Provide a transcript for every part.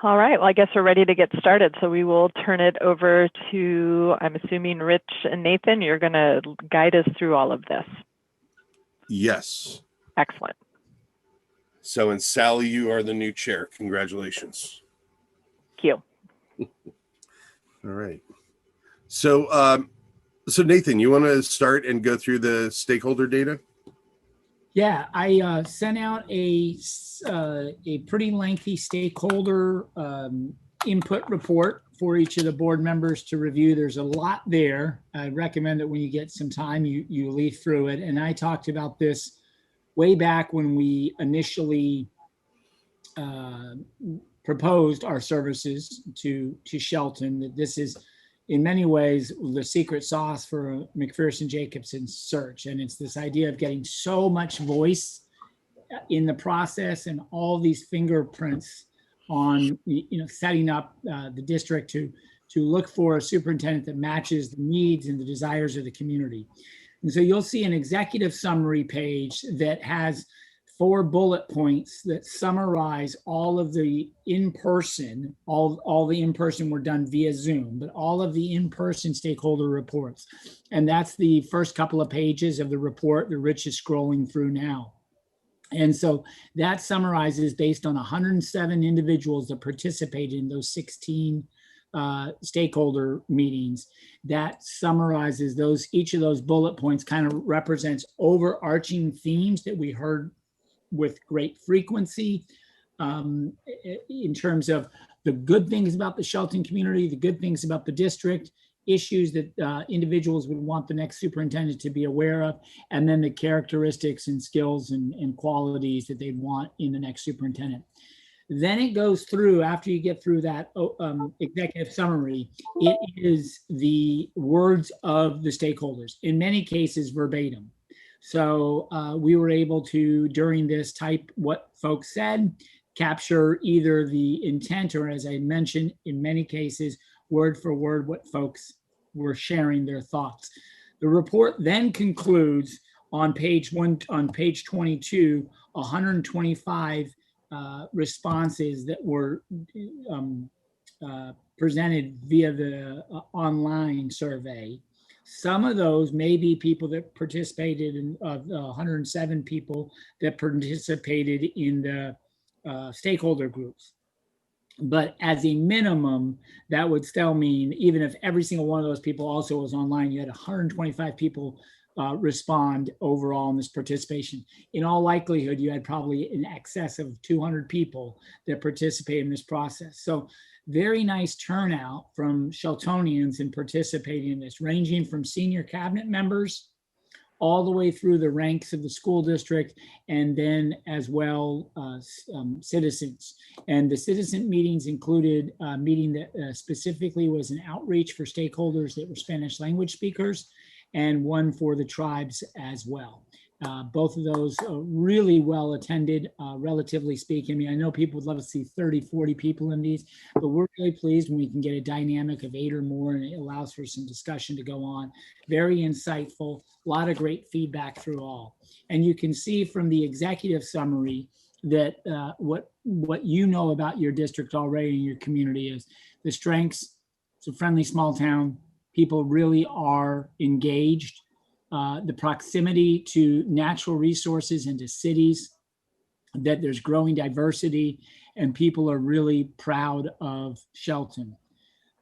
All right, well, I guess we're ready to get started. So we will turn it over to, I'm assuming, Rich and Nathan. You're going to guide us through all of this. Yes. Excellent. So, and Sally, you are the new chair. Congratulations. Thank you. All right. So, so Nathan, you want to start and go through the stakeholder data? Yeah, I sent out a pretty lengthy stakeholder input report for each of the board members to review. There's a lot there. I recommend that when you get some time, you leaf through it. And I talked about this way back when we initially proposed our services to Shelton, that this is in many ways the secret sauce for McPherson-Jacobson's search. And it's this idea of getting so much voice in the process and all these fingerprints on, setting up the district to look for a superintendent that matches the needs and the desires of the community. And so you'll see an executive summary page that has 4 bullet points that summarize all of the in-person, all the in-person were done via Zoom, but all of the in-person stakeholder reports. And that's the first couple of pages of the report that Rich is scrolling through now. And so that summarizes based on 107 individuals that participated in those 16 stakeholder meetings. That summarizes each of those bullet points kind of represents overarching themes that we heard with great frequency in terms of the good things about the Shelton community, the good things about the district, issues that individuals would want the next superintendent to be aware of, and then the characteristics and skills and qualities that they'd want in the next superintendent. Then it goes through, after you get through that executive summary, it is the words of the stakeholders, in many cases verbatim. So we were able to, during this, type what folks said, capture either the intent or, as I mentioned, in many cases, word for word what folks were sharing their thoughts. The report then concludes on page 22, 125 responses that were presented via the online survey. Some of those may be people that participated in 107 people that participated in the stakeholder groups. But as a minimum, that would still mean, even if every single one of those people also was online, you had 125 people respond overall in this participation. In all likelihood, you had probably in excess of 200 people that participate in this process. So very nice turnout from Sheltonians in participating in this, ranging from senior cabinet members all the way through the ranks of the school district, and then as well citizens. And the citizen meetings included a meeting that specifically was an outreach for stakeholders that were Spanish language speakers, and one for the tribes as well. Both of those really well attended, relatively speaking. I mean, I know people would love to see 30, 40 people in these, but we're really pleased when we can get a dynamic of 8 or more, and it allows for some discussion to go on. Very insightful, a lot of great feedback through all. And you can see from the executive summary that what you know about your district already in your community is the strengths. It's a friendly small town. People really are engaged. The proximity to natural resources and to cities, that there's growing diversity, and people are really proud of Shelton.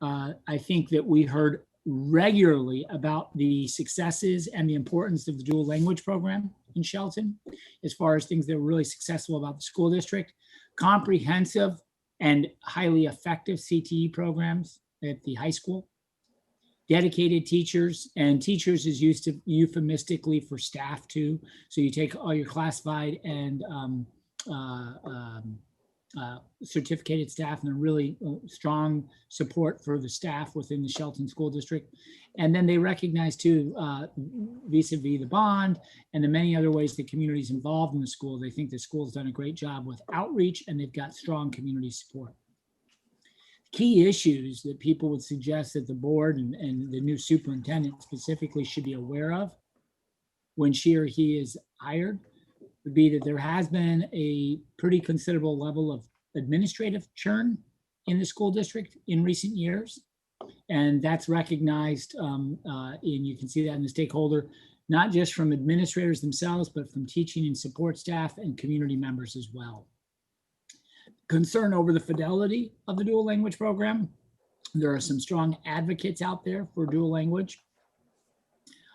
I think that we heard regularly about the successes and the importance of the dual language program in Shelton, as far as things that were really successful about the school district, comprehensive and highly effective CTE programs at the high school, dedicated teachers, and teachers is used to euphemistically for staff too. So you take all your classified and certificated staff, and a really strong support for the staff within the Shelton School District. And then they recognize too, vis-a-vis the bond and the many other ways the community's involved in the school. They think the school's done a great job with outreach, and they've got strong community support. Key issues that people would suggest that the board and the new superintendent specifically should be aware of when she or he is hired would be that there has been a pretty considerable level of administrative churn in the school district in recent years. And that's recognized, and you can see that in the stakeholder, not just from administrators themselves, but from teaching and support staff and community members as well. Concern over the fidelity of the dual language program. There are some strong advocates out there for dual language.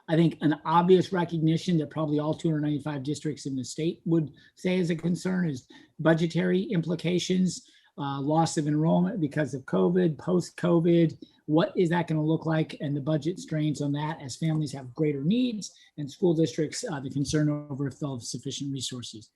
I think an obvious recognition that probably all 295 districts in the state would say is a concern is budgetary implications, loss of enrollment because of COVID, post-COVID. What is that going to look like? And the budget strains on that as families have greater needs and school districts, the concern over if they'll have sufficient resources.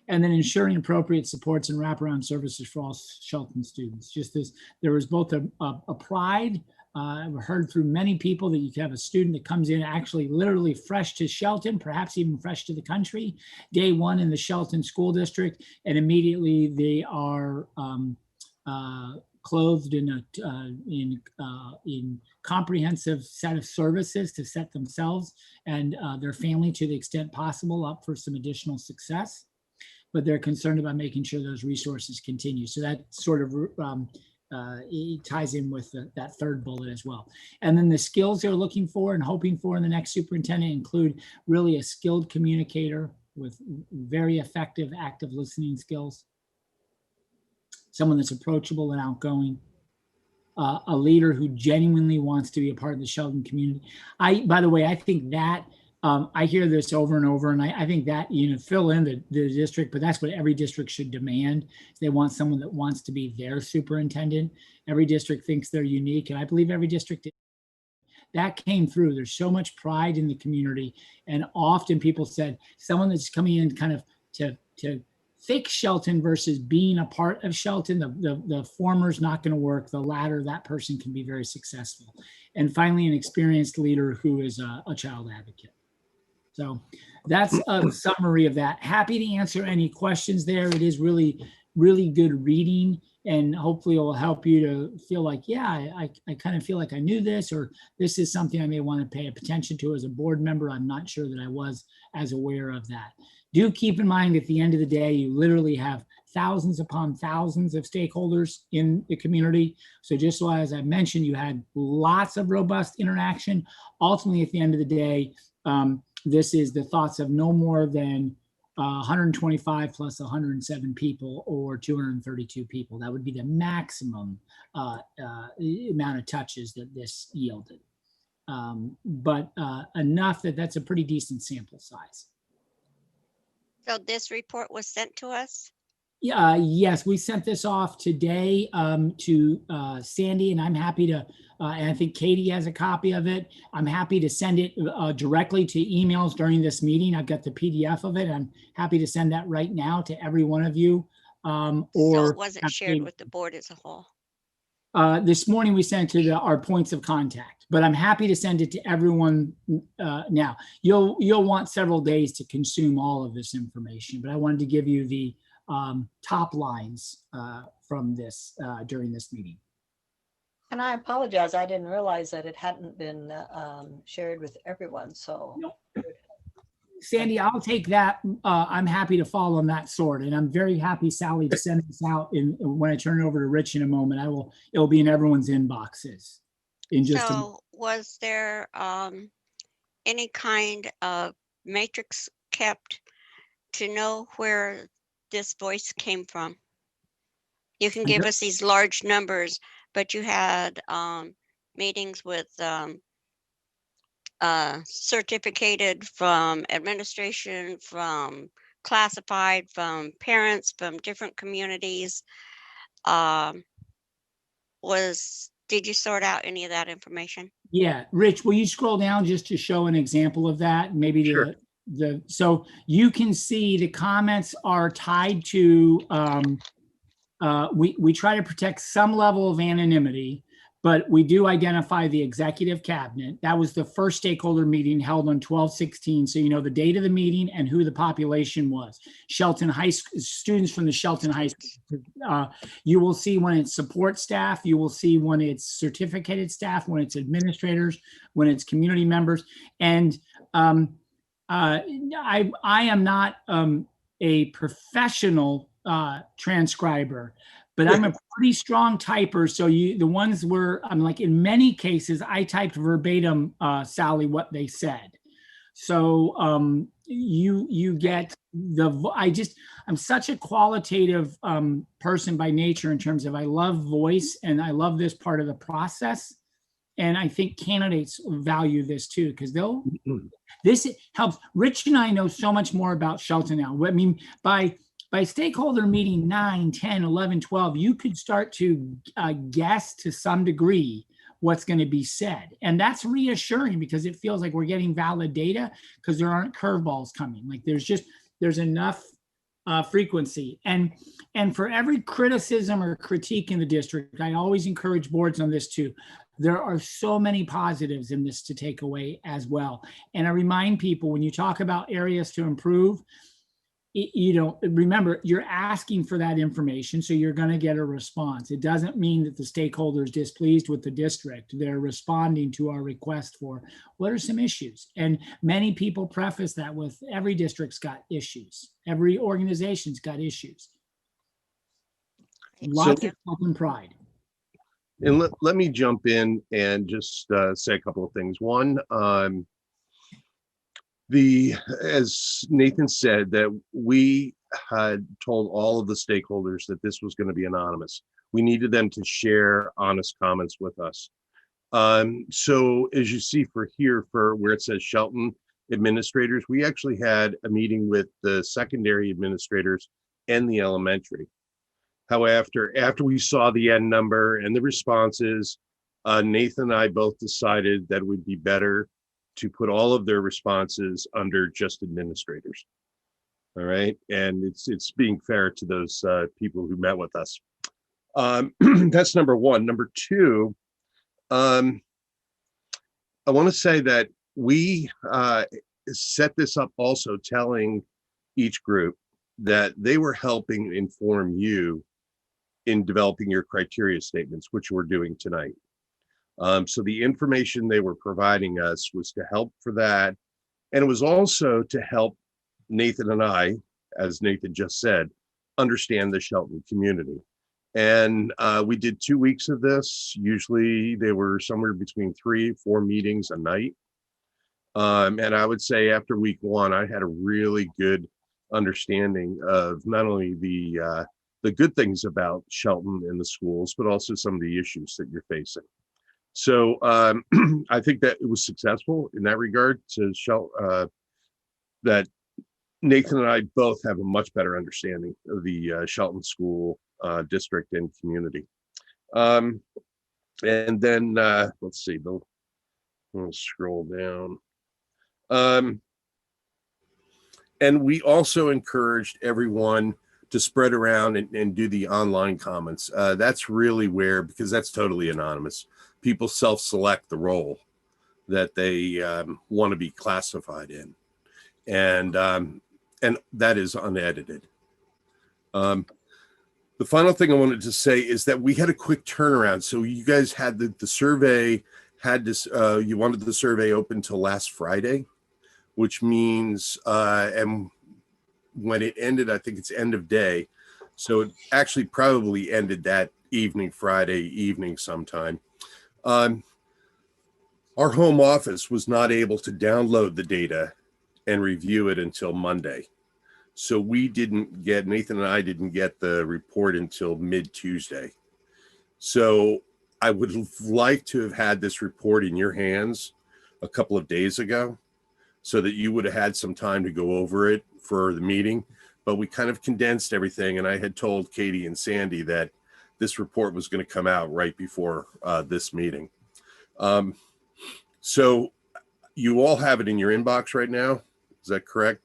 And then ensuring appropriate supports and wraparound services for all Shelton students. Just this, there was both a pride. I've heard through many people that you can have a student that comes in actually literally fresh to Shelton, perhaps even fresh to the country, day one in the Shelton school district, and immediately they are clothed in comprehensive set of services to set themselves and their family, to the extent possible, up for some additional success. But they're concerned about making sure those resources continue. So that sort of it ties in with that third bullet as well. And then the skills they're looking for and hoping for in the next superintendent include really a skilled communicator with very effective active listening skills, someone that's approachable and outgoing, a leader who genuinely wants to be a part of the Shelton community. By the way, I think that I hear this over and over, and I think that, fill in the district, but that's what every district should demand. They want someone that wants to be their superintendent. Every district thinks they're unique, and I believe every district that came through. There's so much pride in the community, and often people said someone that's coming in kind of to fix Shelton versus being a part of Shelton, the former's not going to work. The latter, that person can be very successful. And finally, an experienced leader who is a child advocate. So that's a summary of that. Happy to answer any questions there. It is really, really good reading, and hopefully it will help you to feel like, yeah, I kind of feel like I knew this, or this is something I may want to pay attention to as a board member. I'm not sure that I was as aware of that. Do keep in mind, at the end of the day, you literally have thousands upon thousands of stakeholders in the community. So just so as I mentioned, you had lots of robust interaction. Ultimately, at the end of the day, this is the thoughts of no more than 125 plus 107 people or 232 people. That would be the maximum amount of touches that this yielded. But enough that that's a pretty decent sample size. So this report was sent to us? Yes, we sent this off today to Sandy, and I'm happy to, and I think Katie has a copy of it. I'm happy to send it directly to emails during this meeting. I've got the PDF of it. I'm happy to send that right now to every one of you. So it wasn't shared with the board as a whole? This morning we sent it to our points of contact, but I'm happy to send it to everyone now. You'll want several days to consume all of this information, but I wanted to give you the top lines from this during this meeting. And I apologize, I didn't realize that it hadn't been shared with everyone, so. No. Sandy, I'll take that. I'm happy to follow on that sword, and I'm very happy, Sally, to send this out when I turn it over to Rich in a moment. It'll be in everyone's inboxes in just a moment. So was there any kind of matrix kept to know where this voice came from? You can give us these large numbers, but you had meetings with certificated, from administration, from classified, from parents, from different communities. Did you sort out any of that information? Yeah, Rich, will you scroll down just to show an example of that? Maybe Sure. So you can see the comments are tied to, we try to protect some level of anonymity, but we do identify the executive cabinet. That was the first stakeholder meeting held on 12/16. So you know the date of the meeting and who the population was. Shelton High School, students from the Shelton High School. You will see when it's support staff, you will see when it's certificated staff, when it's administrators, when it's community members. And I am not a professional transcriber, but I'm a pretty strong typer. So the ones where I'm like, in many cases, I typed verbatim, Sally, what they said. So you get I'm such a qualitative person by nature in terms of I love voice and I love this part of the process. And I think candidates value this too, because this helps. Rich and I know so much more about Shelton now. I mean, by stakeholder meeting 9, 10, 11, 12, you could start to guess to some degree what's going to be said. And that's reassuring because it feels like we're getting valid data because there aren't curveballs coming. Like there's enough frequency. And for every criticism or critique in the district, I always encourage boards on this too. There are so many positives in this to take away as well. And I remind people, when you talk about areas to improve, remember, you're asking for that information, so you're going to get a response. It doesn't mean that the stakeholder is displeased with the district. They're responding to our request for what are some issues. And many people preface that with every district's got issues. Every organization's got issues. Lots of hope and pride. And let me jump in and just say a couple of things. One, as Nathan said, that we had told all of the stakeholders that this was going to be anonymous. We needed them to share honest comments with us. So as you see for where it says Shelton administrators, we actually had a meeting with the secondary administrators and the elementary. However, after we saw the end number and the responses, Nathan and I both decided that it would be better to put all of their responses under just administrators. All right. And it's being fair to those people who met with us. That's number one. Number two, I want to say that we set this up also telling each group that they were helping inform you in developing your criteria statements, which we're doing tonight. So the information they were providing us was to help for that. And it was also to help Nathan and I, as Nathan just said, understand the Shelton community. And we did 2 weeks of this. Usually they were somewhere between 3-4 meetings a night. And I would say after week 1, I had a really good understanding of not only the good things about Shelton and the schools, but also some of the issues that you're facing. So I think that it was successful in that regard to show that Nathan and I both have a much better understanding of the Shelton School district and community. And then let's see, we'll scroll down. And we also encouraged everyone to spread around and do the online comments. That's really where, because that's totally anonymous, people self-select the role that they want to be classified in. And that is unedited. The final thing I wanted to say is that we had a quick turnaround. So you guys had the survey, you wanted the survey open till last Friday, which means, and when it ended, I think it's end of day. So it actually probably ended that evening, Friday evening sometime. Our home office was not able to download the data and review it until Monday. So Nathan and I didn't get the report until mid-Tuesday. So I would have liked to have had this report in your hands a couple of days ago so that you would have had some time to go over it for the meeting. But we kind of condensed everything. And I had told Katie and Sandy that this report was going to come out right before this meeting. So you all have it in your inbox right now. Is that correct?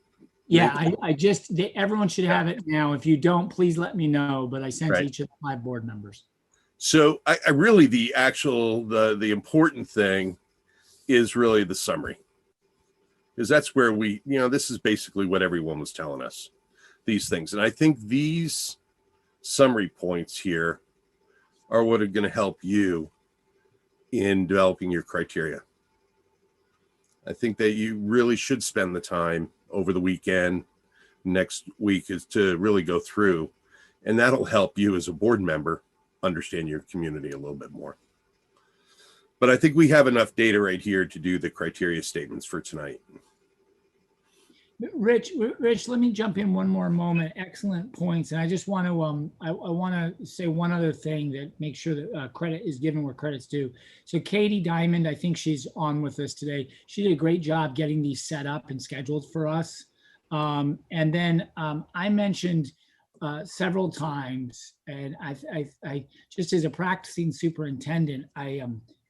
Yeah, everyone should have it now. If you don't, please let me know, but I sent each of the 5 board members. So I really, the important thing is really the summary. Because that's where this is basically what everyone was telling us, these things. And I think these summary points here are what are going to help you in developing your criteria. I think that you really should spend the time over the weekend, next week, is to really go through And that'll help you as a board member understand your community a little bit more. But I think we have enough data right here to do the criteria statements for tonight. Rich, let me jump in one more moment. Excellent points. And I just want to, I want to say one other thing that makes sure that credit is given where credit's due. So Katie Diamond, I think she's on with us today. She did a great job getting these set up and scheduled for us. And then I mentioned several times, and I just as a practicing superintendent, I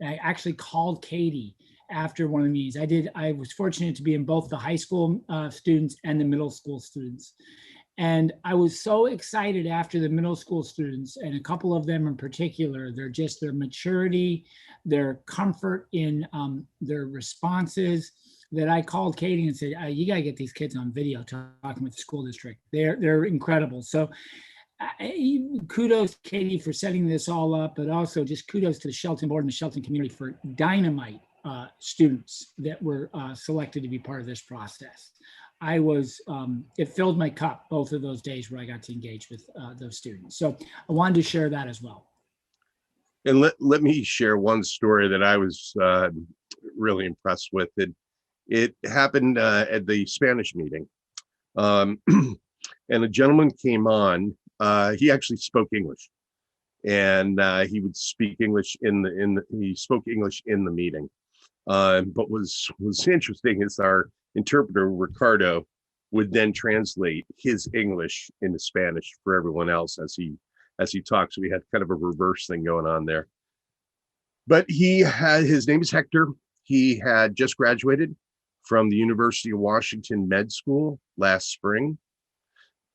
actually called Katie after one of the meetings. I was fortunate to be in both the high school students and the middle school students. And I was so excited after the middle school students, and a couple of them in particular, their maturity, their comfort in their responses, that I called Katie and said, you gotta get these kids on video talking with the school district. They're incredible. So kudos, Katie, for setting this all up, but also just kudos to the Shelton board and the Shelton community for dynamite students that were selected to be part of this process. It filled my cup both of those days where I got to engage with those students. So I wanted to share that as well. And let me share one story that I was really impressed with. It happened at the Spanish meeting. And a gentleman came on, he actually spoke English, and he would speak English he spoke English in the meeting. But was interesting is our interpreter, Ricardo, would then translate his English into Spanish for everyone else as he talked. So we had kind of a reverse thing going on there. But his name is Hector. He had just graduated from the University of Washington Med School last spring.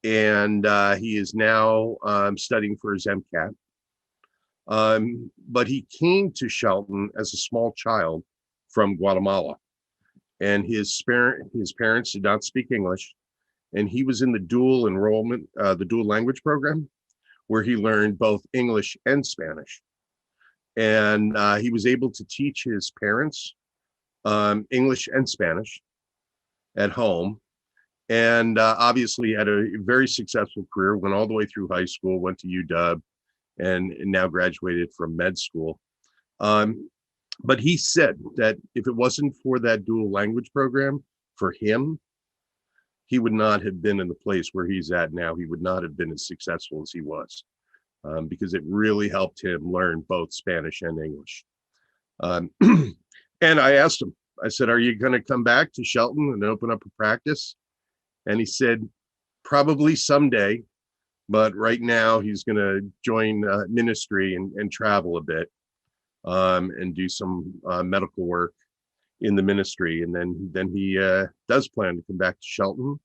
And he is now studying for his MCAT. But he came to Shelton as a small child from Guatemala, and his parents did not speak English, and he was in the dual enrollment, the dual language program, where he learned both English and Spanish. And he was able to teach his parents English and Spanish at home, and obviously had a very successful career, went all the way through high school, went to UW, and now graduated from med school. But he said that if it wasn't for that dual language program, for him, he would not have been in the place where he's at now. He would not have been as successful as he was, because it really helped him learn both Spanish and English. And I asked him, I said, are you going to come back to Shelton and open up a practice? And he said, probably someday, but right now he's going to join ministry and travel a bit. And do some medical work in the ministry, and then he does plan to come back to Shelton.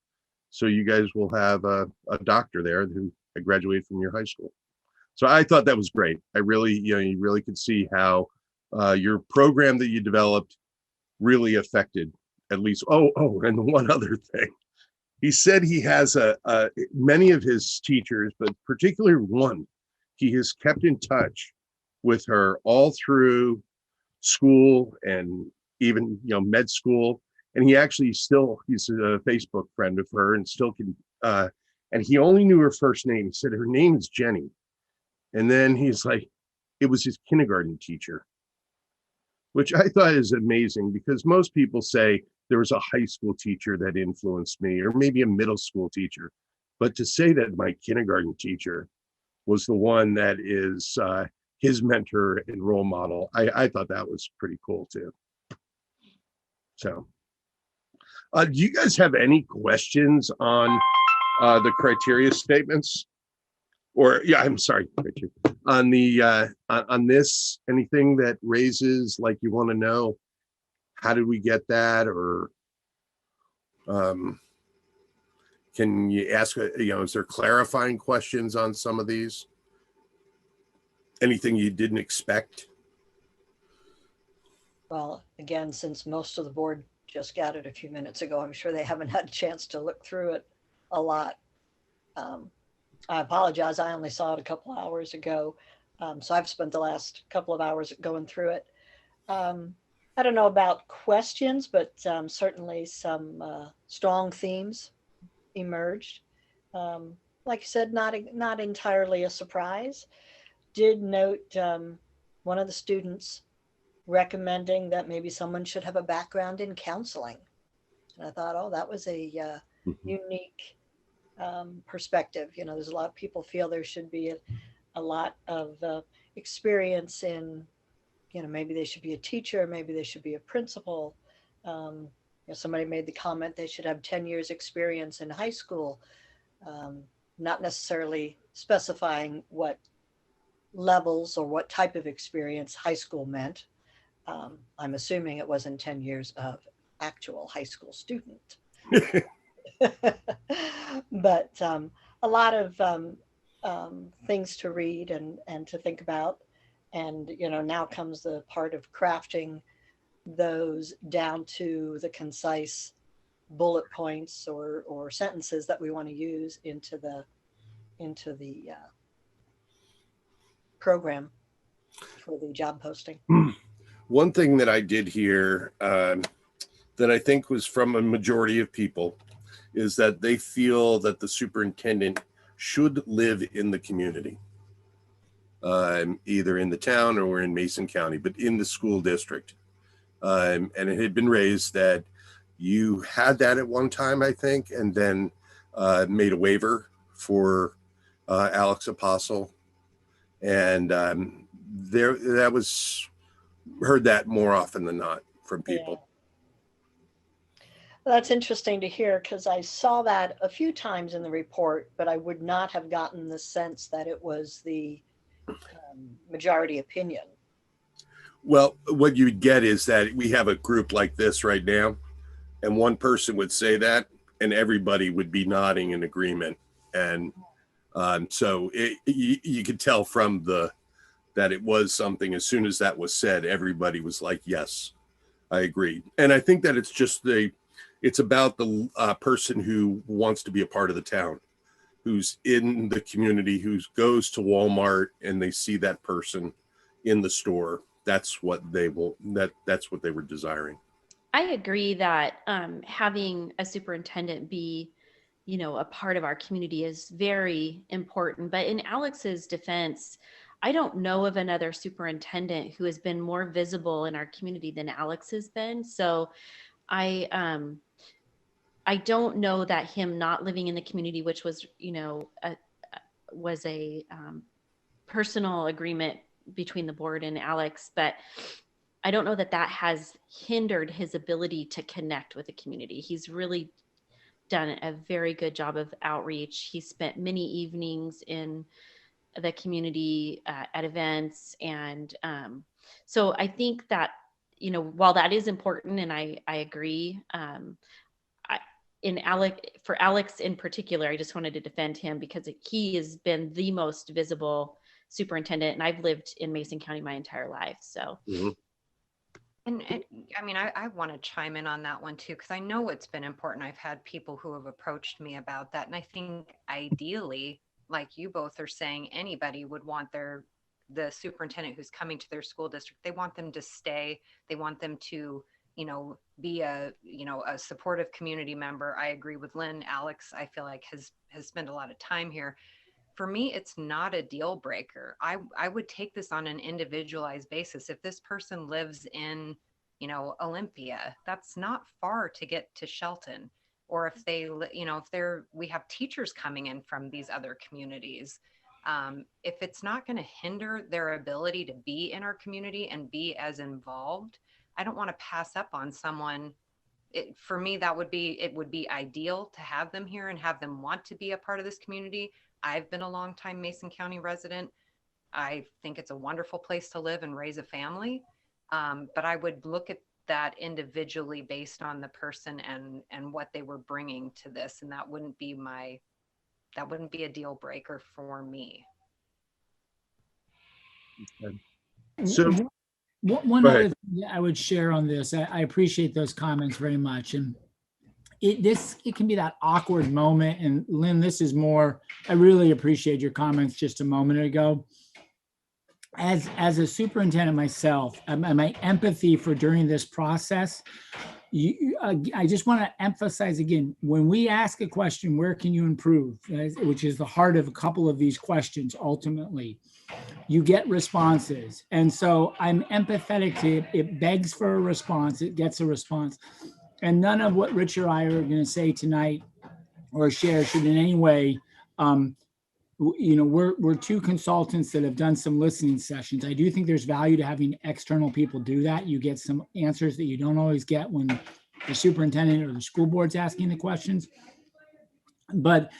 So you guys will have a doctor there who graduated from your high school. So I thought that was great. I really, you really could see how your program that you developed really affected at least. Oh, and one other thing. He said he has many of his teachers, but particularly one, he has kept in touch with her all through school and even med school, and he's a Facebook friend of her and still can and he only knew her first name. He said her name is Jenny, and then he's like, it was his kindergarten teacher, which I thought is amazing, because most people say there was a high school teacher that influenced me, or maybe a middle school teacher, but to say that my kindergarten teacher was the one that is his mentor and role model, I thought that was pretty cool too. So, do you guys have any questions on the criteria statements? Or I'm sorry, on the on this, anything that raises, like, you want to know, how did we get that, or can you ask, is there clarifying questions on some of these? Anything you didn't expect? Well, again, since most of the board just gathered a few minutes ago, I'm sure they haven't had a chance to look through it a lot. I apologize. I only saw it a couple of hours ago. So I've spent the last couple of hours going through it. I don't know about questions, but certainly some strong themes emerged. like you said, not entirely a surprise. Did note one of the students recommending that maybe someone should have a background in counseling. And I thought, oh, that was a unique perspective. You know, there's a lot of people feel there should be a lot of experience in, you know, maybe they should be a teacher, maybe they should be a principal. You know, somebody made the comment they should have 10 years experience in high school, not necessarily specifying what levels or what type of experience high school meant. I'm assuming it wasn't 10 years of actual high school student. But a lot of things to read and to think about. And, you know, now comes the part of crafting those down to the concise bullet points or sentences that we want to use into the program for the job posting. One thing that I did hear that I think was from a majority of people is that they feel that the superintendent should live in the community, either in the town or in Mason County, but in the school district. And it had been raised that you had that at one time, I think, and then made a waiver for Alex Apostle. And that was heard that more often than not from people. Yeah. Well, that's interesting to hear, because I saw that a few times in the report, but I would not have gotten the sense that it was the majority opinion. Well, what you get is that we have a group like this right now, and one person would say that, and everybody would be nodding in agreement. And so you could tell from that it was something. As soon as that was said, everybody was like, yes, I agree. And I think that it's about the person who wants to be a part of the town, who's in the community, who goes to Walmart and they see that person in the store. That's what they will, that's what they were desiring. I agree that having a superintendent be, you know, a part of our community is very important. But in Alex's defense, I don't know of another superintendent who has been more visible in our community than Alex has been. So I don't know that him not living in the community, which was, you know, was a personal agreement between the board and Alex, but I don't know that that has hindered his ability to connect with the community. He's really done a very good job of outreach. He spent many evenings in the community at events. And so I think that, you know, while that is important, and I agree, for Alex in particular, I just wanted to defend him because he has been the most visible superintendent, and I've lived in Mason County my entire life. So. Mm-hmm. And I mean, I want to chime in on that one too, because I know it's been important. I've had people who have approached me about that. And I think ideally, like you both are saying, anybody would want the superintendent who's coming to their school district, they want them to stay. They want them to, you know, be a supportive community member. I agree with Lynn. Alex, I feel like has spent a lot of time here. For me, it's not a deal breaker. I would take this on an individualized basis. If this person lives in, you know, Olympia, that's not far to get to Shelton. Or if they, you know, we have teachers coming in from these other communities. If it's not going to hinder their ability to be in our community and be as involved, I don't want to pass up on someone. For me, it would be ideal to have them here and have them want to be a part of this community. I've been a longtime Mason County resident. I think it's a wonderful place to live and raise a family. But I would look at that individually based on the person and what they were bringing to this. And that wouldn't be a deal breaker for me. So one other thing I would share on this, I appreciate those comments very much. And it can be that awkward moment. And Lynn, this is more, I really appreciate your comments just a moment ago. As a superintendent myself, my empathy for during this process, I just want to emphasize again, when we ask a question, where can you improve, which is the heart of a couple of these questions, ultimately, you get responses. And so I'm empathetic to it. It begs for a response. It gets a response. And none of what Rich or I are going to say tonight or share should in any way, we're two consultants that have done some listening sessions. I do think there's value to having external people do that. You get some answers that you don't always get when the superintendent or the school board's asking the questions. But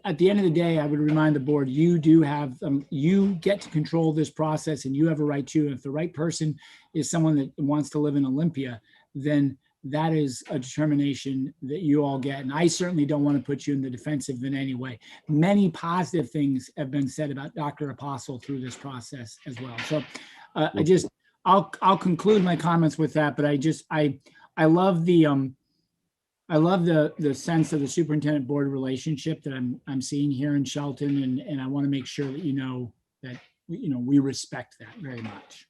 at the end of the day, I would remind the board, you do have, you get to control this process and you have a right to. If the right person is someone that wants to live in Olympia, then that is a determination that you all get. And I certainly don't want to put you in the defensive in any way. Many positive things have been said about Dr. Apostle through this process as well. So I'll conclude my comments with that, but I love the sense of the superintendent board relationship that I'm seeing here in Shelton. And I want to make sure that that we respect that very much.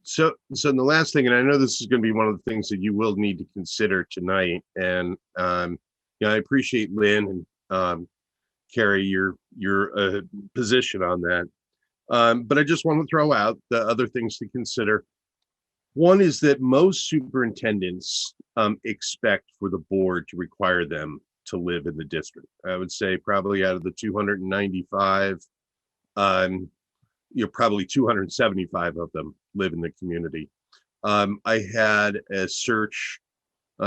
So the last thing, and I know this is going to be one of the things that you will need to consider tonight, and I appreciate Lynn and Carrie your position on that, but I just want to throw out the other things to consider. One is that most superintendents expect for the board to require them to live in the district. I would say probably out of the 295, probably 275 of them live in the community. I had a search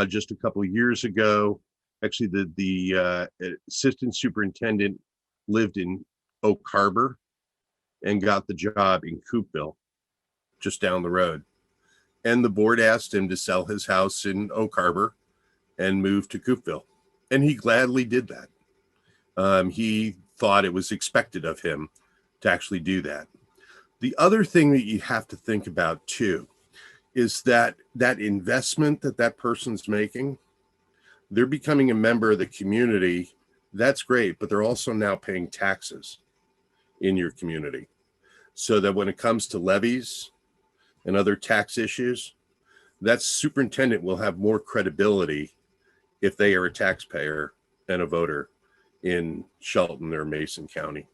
just a couple of years ago. Actually, the assistant superintendent lived in Oak Harbor and got the job in Coopville, just down the road. And the board asked him to sell his house in Oak Harbor and move to Coopville. And he gladly did that. He thought it was expected of him to actually do that. The other thing that you have to think about too is that investment that person's making, they're becoming a member of the community. That's great, but they're also now paying taxes in your community. So that when it comes to levies and other tax issues, that superintendent will have more credibility if they are a taxpayer and a voter in Shelton or Mason County.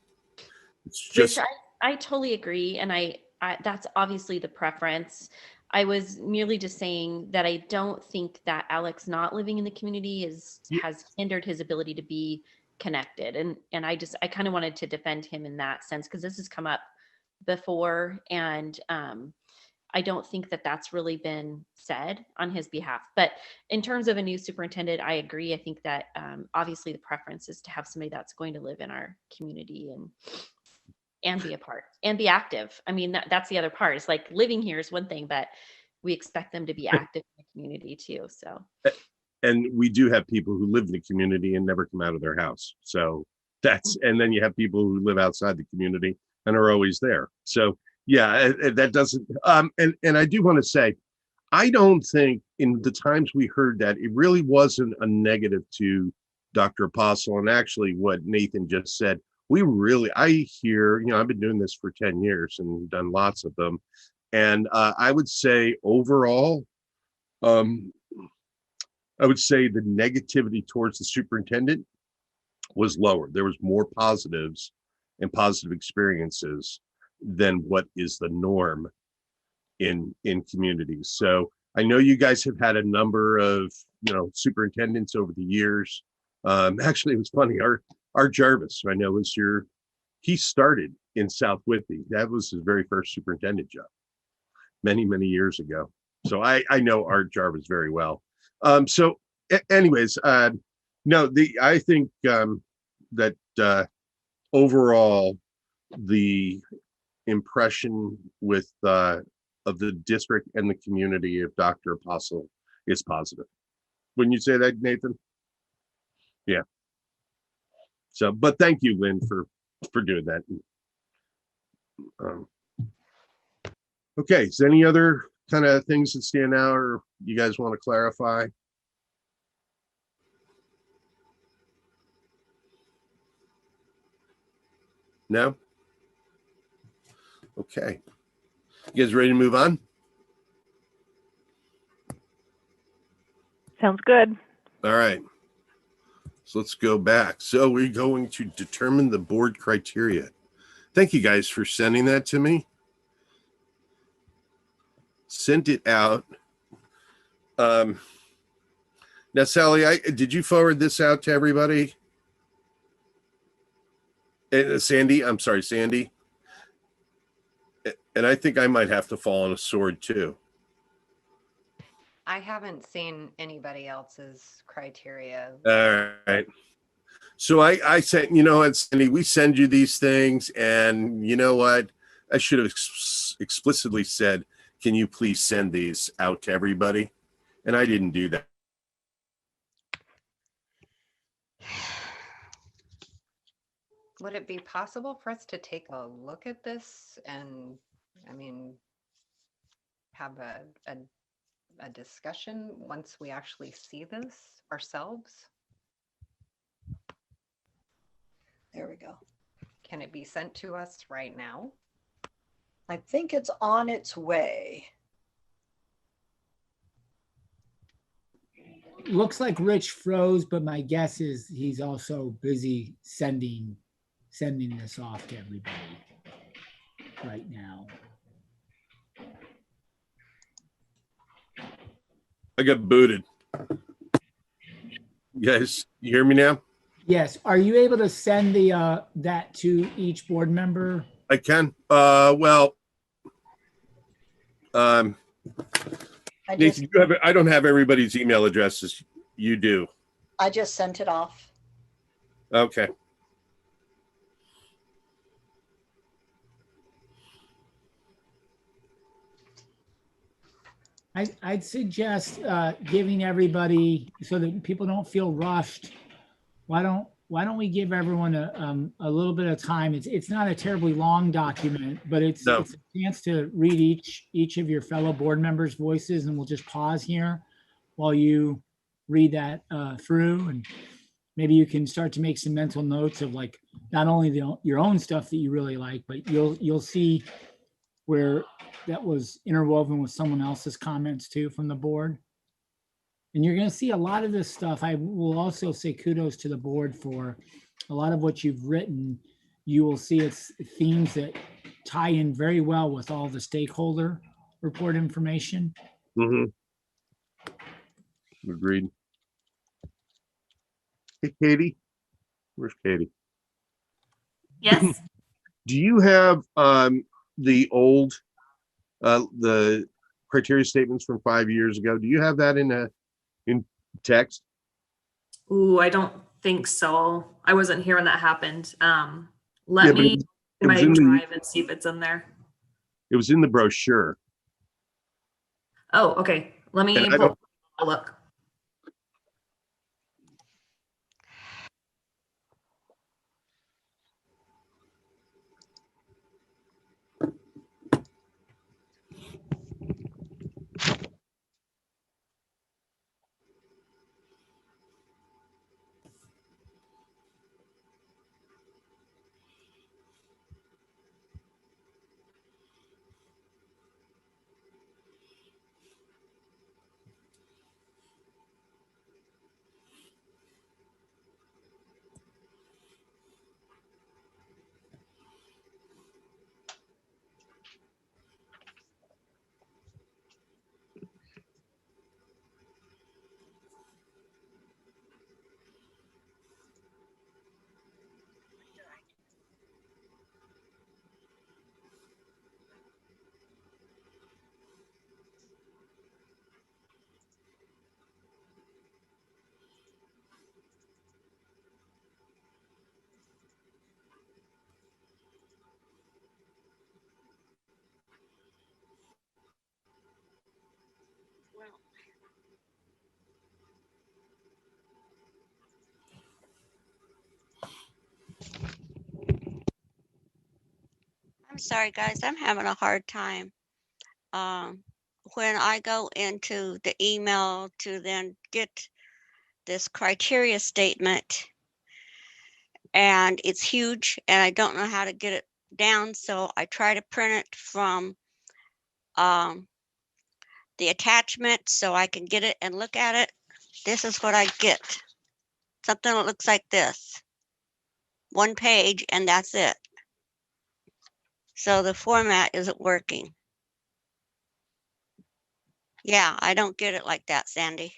It's just... Rich, I totally agree. And I that's obviously the preference. I was merely just saying that I don't think that Alex not living in the community has hindered his ability to be connected. And I kind of wanted to defend him in that sense, because this has come up before. And I don't think that that's really been said on his behalf. But in terms of a new superintendent, I agree. I think that obviously the preference is to have somebody that's going to live in our community and be a part and be active. I mean, that's the other part. It's like living here is one thing, but we expect them to be active in the community too. So, and we do have people who live in the community and never come out of their house. So and then you have people who live outside the community and are always there. So yeah, that doesn't, and I do want to say, I don't think in the times we heard that, it really wasn't a negative to Dr. Apostle. And actually what Nathan just said, I hear, I've been doing this for 10 years and done lots of them. And I would say overall, I would say the negativity towards the superintendent was lower. There was more positives and positive experiences than what is the norm in communities. So I know you guys have had a number of, superintendents over the years. Actually, it was funny. Our Jarvis, I know, he started in South Whitby. That was his very first superintendent job many, many years ago. So I know Art Jarvis very well. Anyways, I think that overall, the impression of the district and the community of Dr. Apostle is positive. Wouldn't you say that, Nathan? Yeah. So, but thank you, Lynn, for doing that. Okay, is there any other kind of things that stand out or you guys want to clarify? No? Okay. You guys ready to move on? Sounds good. All right. So let's go back. So we're going to determine the board criteria. Thank you guys for sending that to me. Sent it out. Now, Sally, did you forward this out to everybody? And Sandy, I'm sorry, Sandy. And I think I might have to fall on a sword too. I haven't seen anybody else's criteria. All right. So I said, you know what, Sandy, we send you these things, and you know what? I should have explicitly said, can you please send these out to everybody? And I didn't do that. Would it be possible for us to take a look at this and, I mean, have a discussion once we actually see this ourselves? There we go. Can it be sent to us right now? I think it's on its way. Looks like Rich froze, but my guess is he's also busy sending this off to everybody right now. I got booted. You guys, you hear me now? Yes. Are you able to send the that to each board member? I can. Well, Nathan, I don't have everybody's email addresses. You do. I just sent it off. Okay. I'd suggest giving everybody, so that people don't feel rushed. Why don't we give everyone a little bit of time? It's not a terribly long document, but it's a chance to read each of your fellow board members' voices, and we'll just pause here while you read that through, and maybe you can start to make some mental notes of, like, not only your own stuff that you really like, but you'll see where that was interwoven with someone else's comments too from the board. And you're going to see a lot of this stuff. I will also say kudos to the board for a lot of what you've written. You will see it's themes that tie in very well with all the stakeholder report information. Mm-hmm. Agreed. Hey, Katie. Where's Katie? Yes. Do you have the old the criteria statements from 5 years ago? Do you have that in text? Ooh, I don't think so. I wasn't here when that happened. Let me in my drive and see if it's in there. It was in the brochure. Oh, okay. Let me look. I'm sorry, guys, I'm having a hard time. When I go into the email to then get this criteria statement, and it's huge, and I don't know how to get it down, so I try to print it from the attachment so I can get it and look at it. this is what I get. Something that looks like this. One page and that's it. So the format isn't working. Yeah, I don't get it like that, Sandy.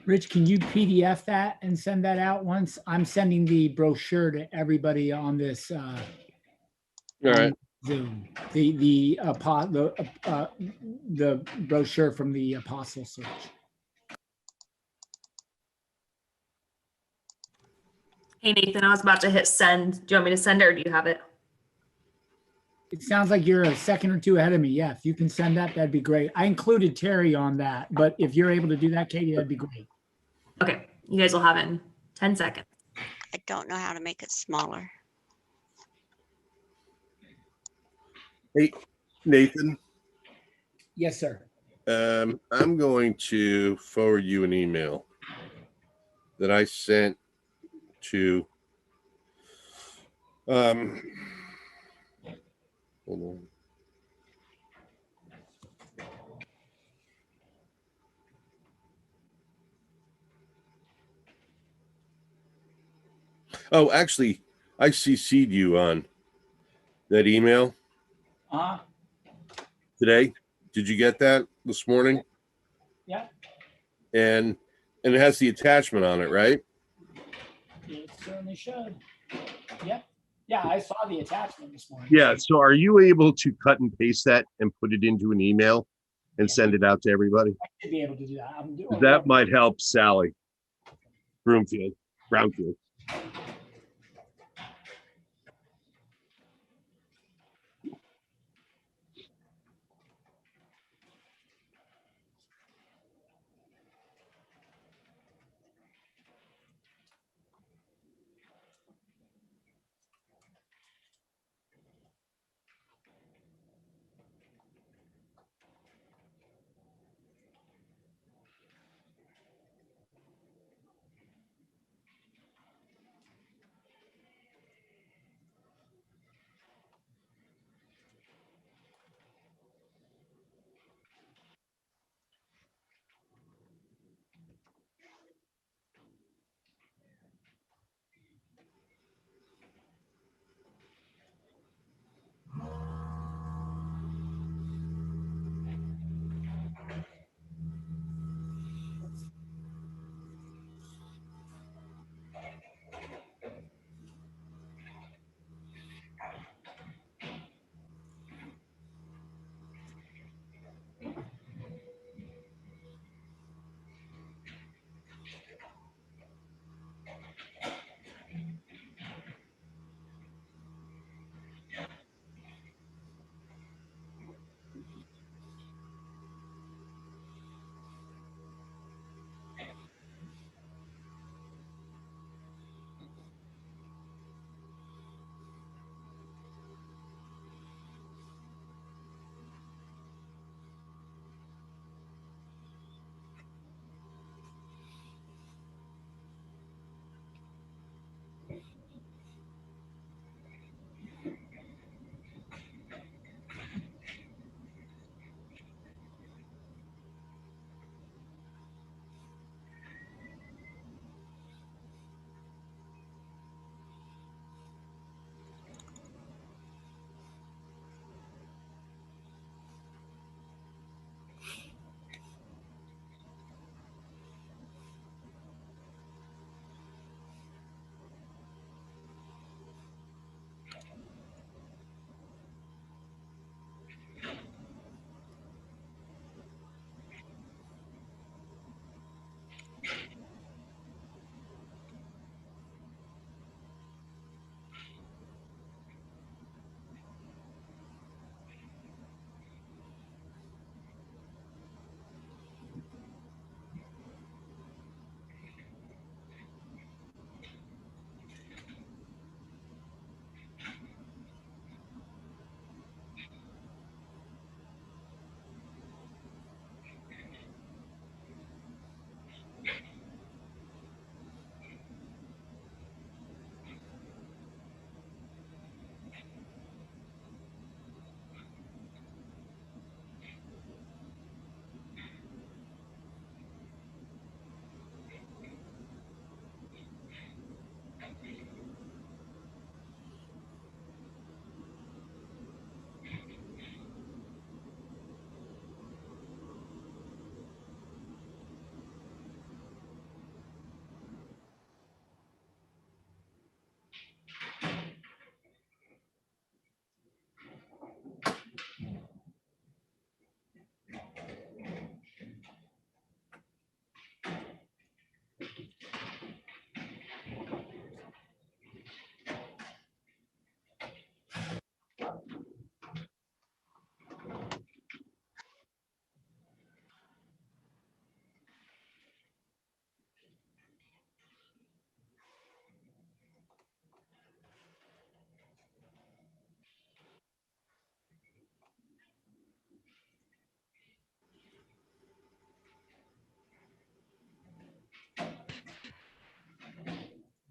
Rich, can you PDF that and send that out once? I'm sending the brochure to everybody on this All right. Zoom. The brochure from the Apostle Search. Hey, Nathan, I was about to hit send. Do you want me to send it or do you have it? It sounds like you're a second or two ahead of me. Yeah, if you can send that, that'd be great. I included Terry on that, but if you're able to do that, Katie, that'd be great. Okay, you guys will have it in 10 seconds. I don't know how to make it smaller. Hey, Nathan, Yes, sir. I'm going to forward you an email that I sent to, hold on. Oh, actually, I CC'd you on that email today. Did you get that this morning? Yeah. And it has the attachment on it, right? It certainly should. Yep. Yeah, I saw the attachment this morning. Yeah. So are you able to cut and paste that and put it into an email and send it out to everybody? I should be able to do that. That might help Sally Brownfield.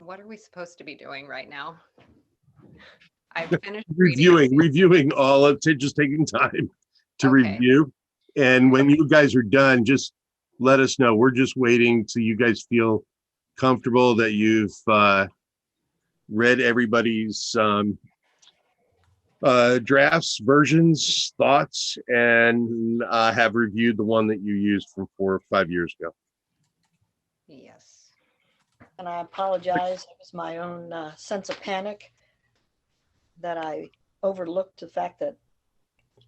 what are we supposed to be doing right now? I finished reviewing all of it, just taking time to Okay. review. And when you guys are done, just let us know. We're just waiting till you guys feel comfortable that you've read everybody's drafts, versions, thoughts, and have reviewed the one that you used from 4 or 5 years ago. Yes. And I apologize. It was my own sense of panic that I overlooked the fact that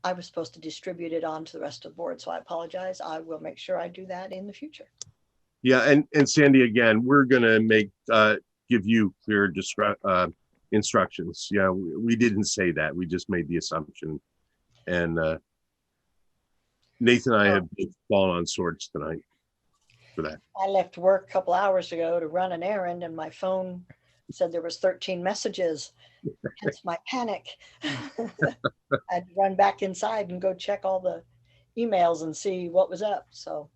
I was supposed to distribute it on to the rest of the board. So I apologize. I will make sure I do that in the future. Yeah, and Sandy, again, we're gonna give you clear instructions. Yeah, we didn't say that. We just made the assumption. And Nathan and I have fallen on swords tonight for that. I left work a couple hours ago to run an errand and my phone said there was 13 messages. Hence my panic. I'd run back inside and go check all the emails and see what was up. So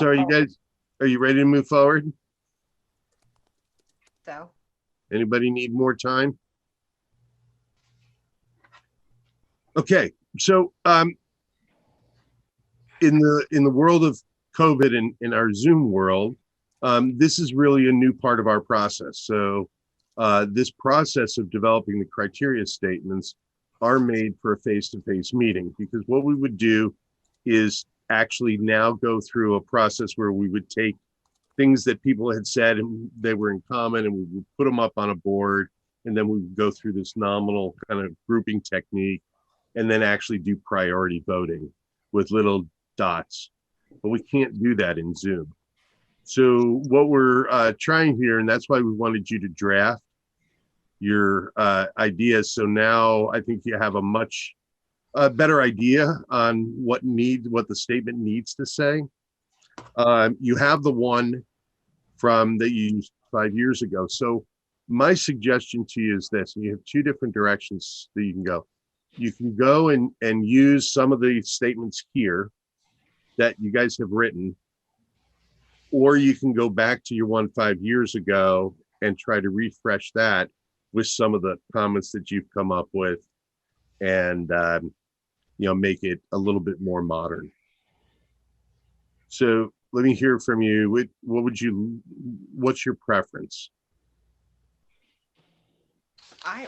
are you ready to move forward? So Anybody need more time? Okay, so in the world of COVID and in our Zoom world, this is really a new part of our process. So this process of developing the criteria statements are made for a face-to-face meeting, because what we would do is actually now go through a process where we would take things that people had said and they were in common, and we would put them up on a board, and then we would go through this nominal kind of grouping technique, and then actually do priority voting with little dots. But we can't do that in Zoom. So what we're trying here, and that's why we wanted you to draft your ideas. So now I think you have a much better idea on what the statement needs to say. You have the one from that you used 5 years ago. So my suggestion to you is this, and you have two different directions that you can go. You can go and use some of the statements here that you guys have written, or you can go back to your one 5 years ago and try to refresh that with some of the comments that you've come up with, and make it a little bit more modern. So let me hear from you. What's your preference?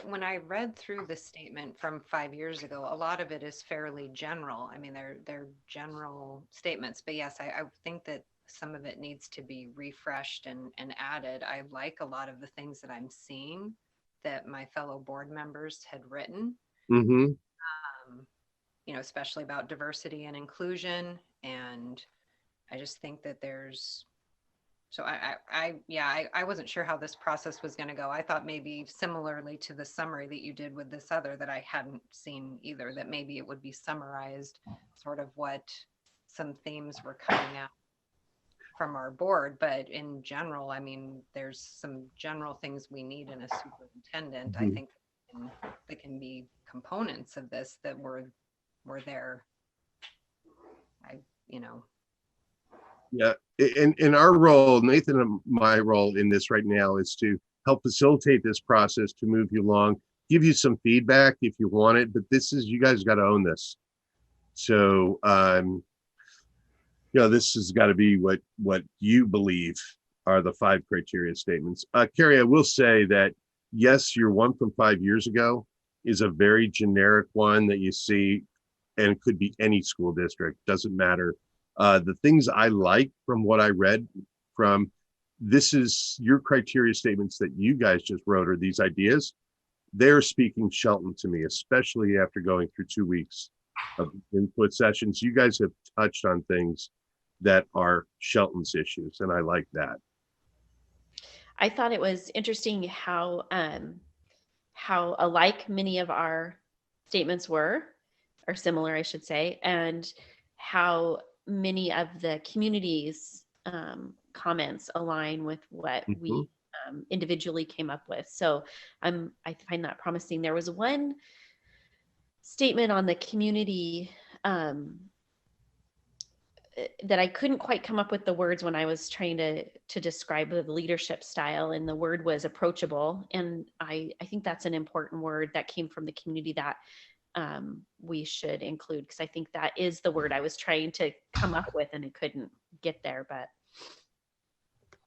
When I read through the statement from 5 years ago, a lot of it is fairly general. I mean, they're general statements, but yes, I think that some of it needs to be refreshed and added. I like a lot of the things that I'm seeing that my fellow board members had written. Mm-hmm. Especially about diversity and inclusion. And I just think that I wasn't sure how this process was going to go. I thought maybe similarly to the summary that you did with this other that I hadn't seen either, that maybe it would be summarized sort of what some themes were coming out from our board. But in general, I mean, there's some general things we need in a superintendent. Mm-hmm. I think that can be components of this that were there. Yeah, in our role, Nathan and my role in this right now is to help facilitate this process, to move you along, give you some feedback if you want it, but you guys got to own this. So, this has got to be what you believe are the 5 criteria statements. Carrie, I will say that, yes, your one from 5 years ago is a very generic one that you see, and it could be any school district, doesn't matter. The things I like from what I read from, this is your criteria statements that you guys just wrote, or these ideas, they're speaking Shelton to me, especially after going through 2 weeks of input sessions. You guys have touched on things that are Shelton's issues, and I like that. I thought it was interesting how alike many of our statements were, or similar, I should say, and how many of the community's comments align with what mm-hmm. we individually came up with. So I find that promising. There was one statement on the community that I couldn't quite come up with the words when I was trying to describe the leadership style, and the word was approachable. And I think that's an important word that came from the community that we should include, because I think that is the word I was trying to come up with and I couldn't get there. But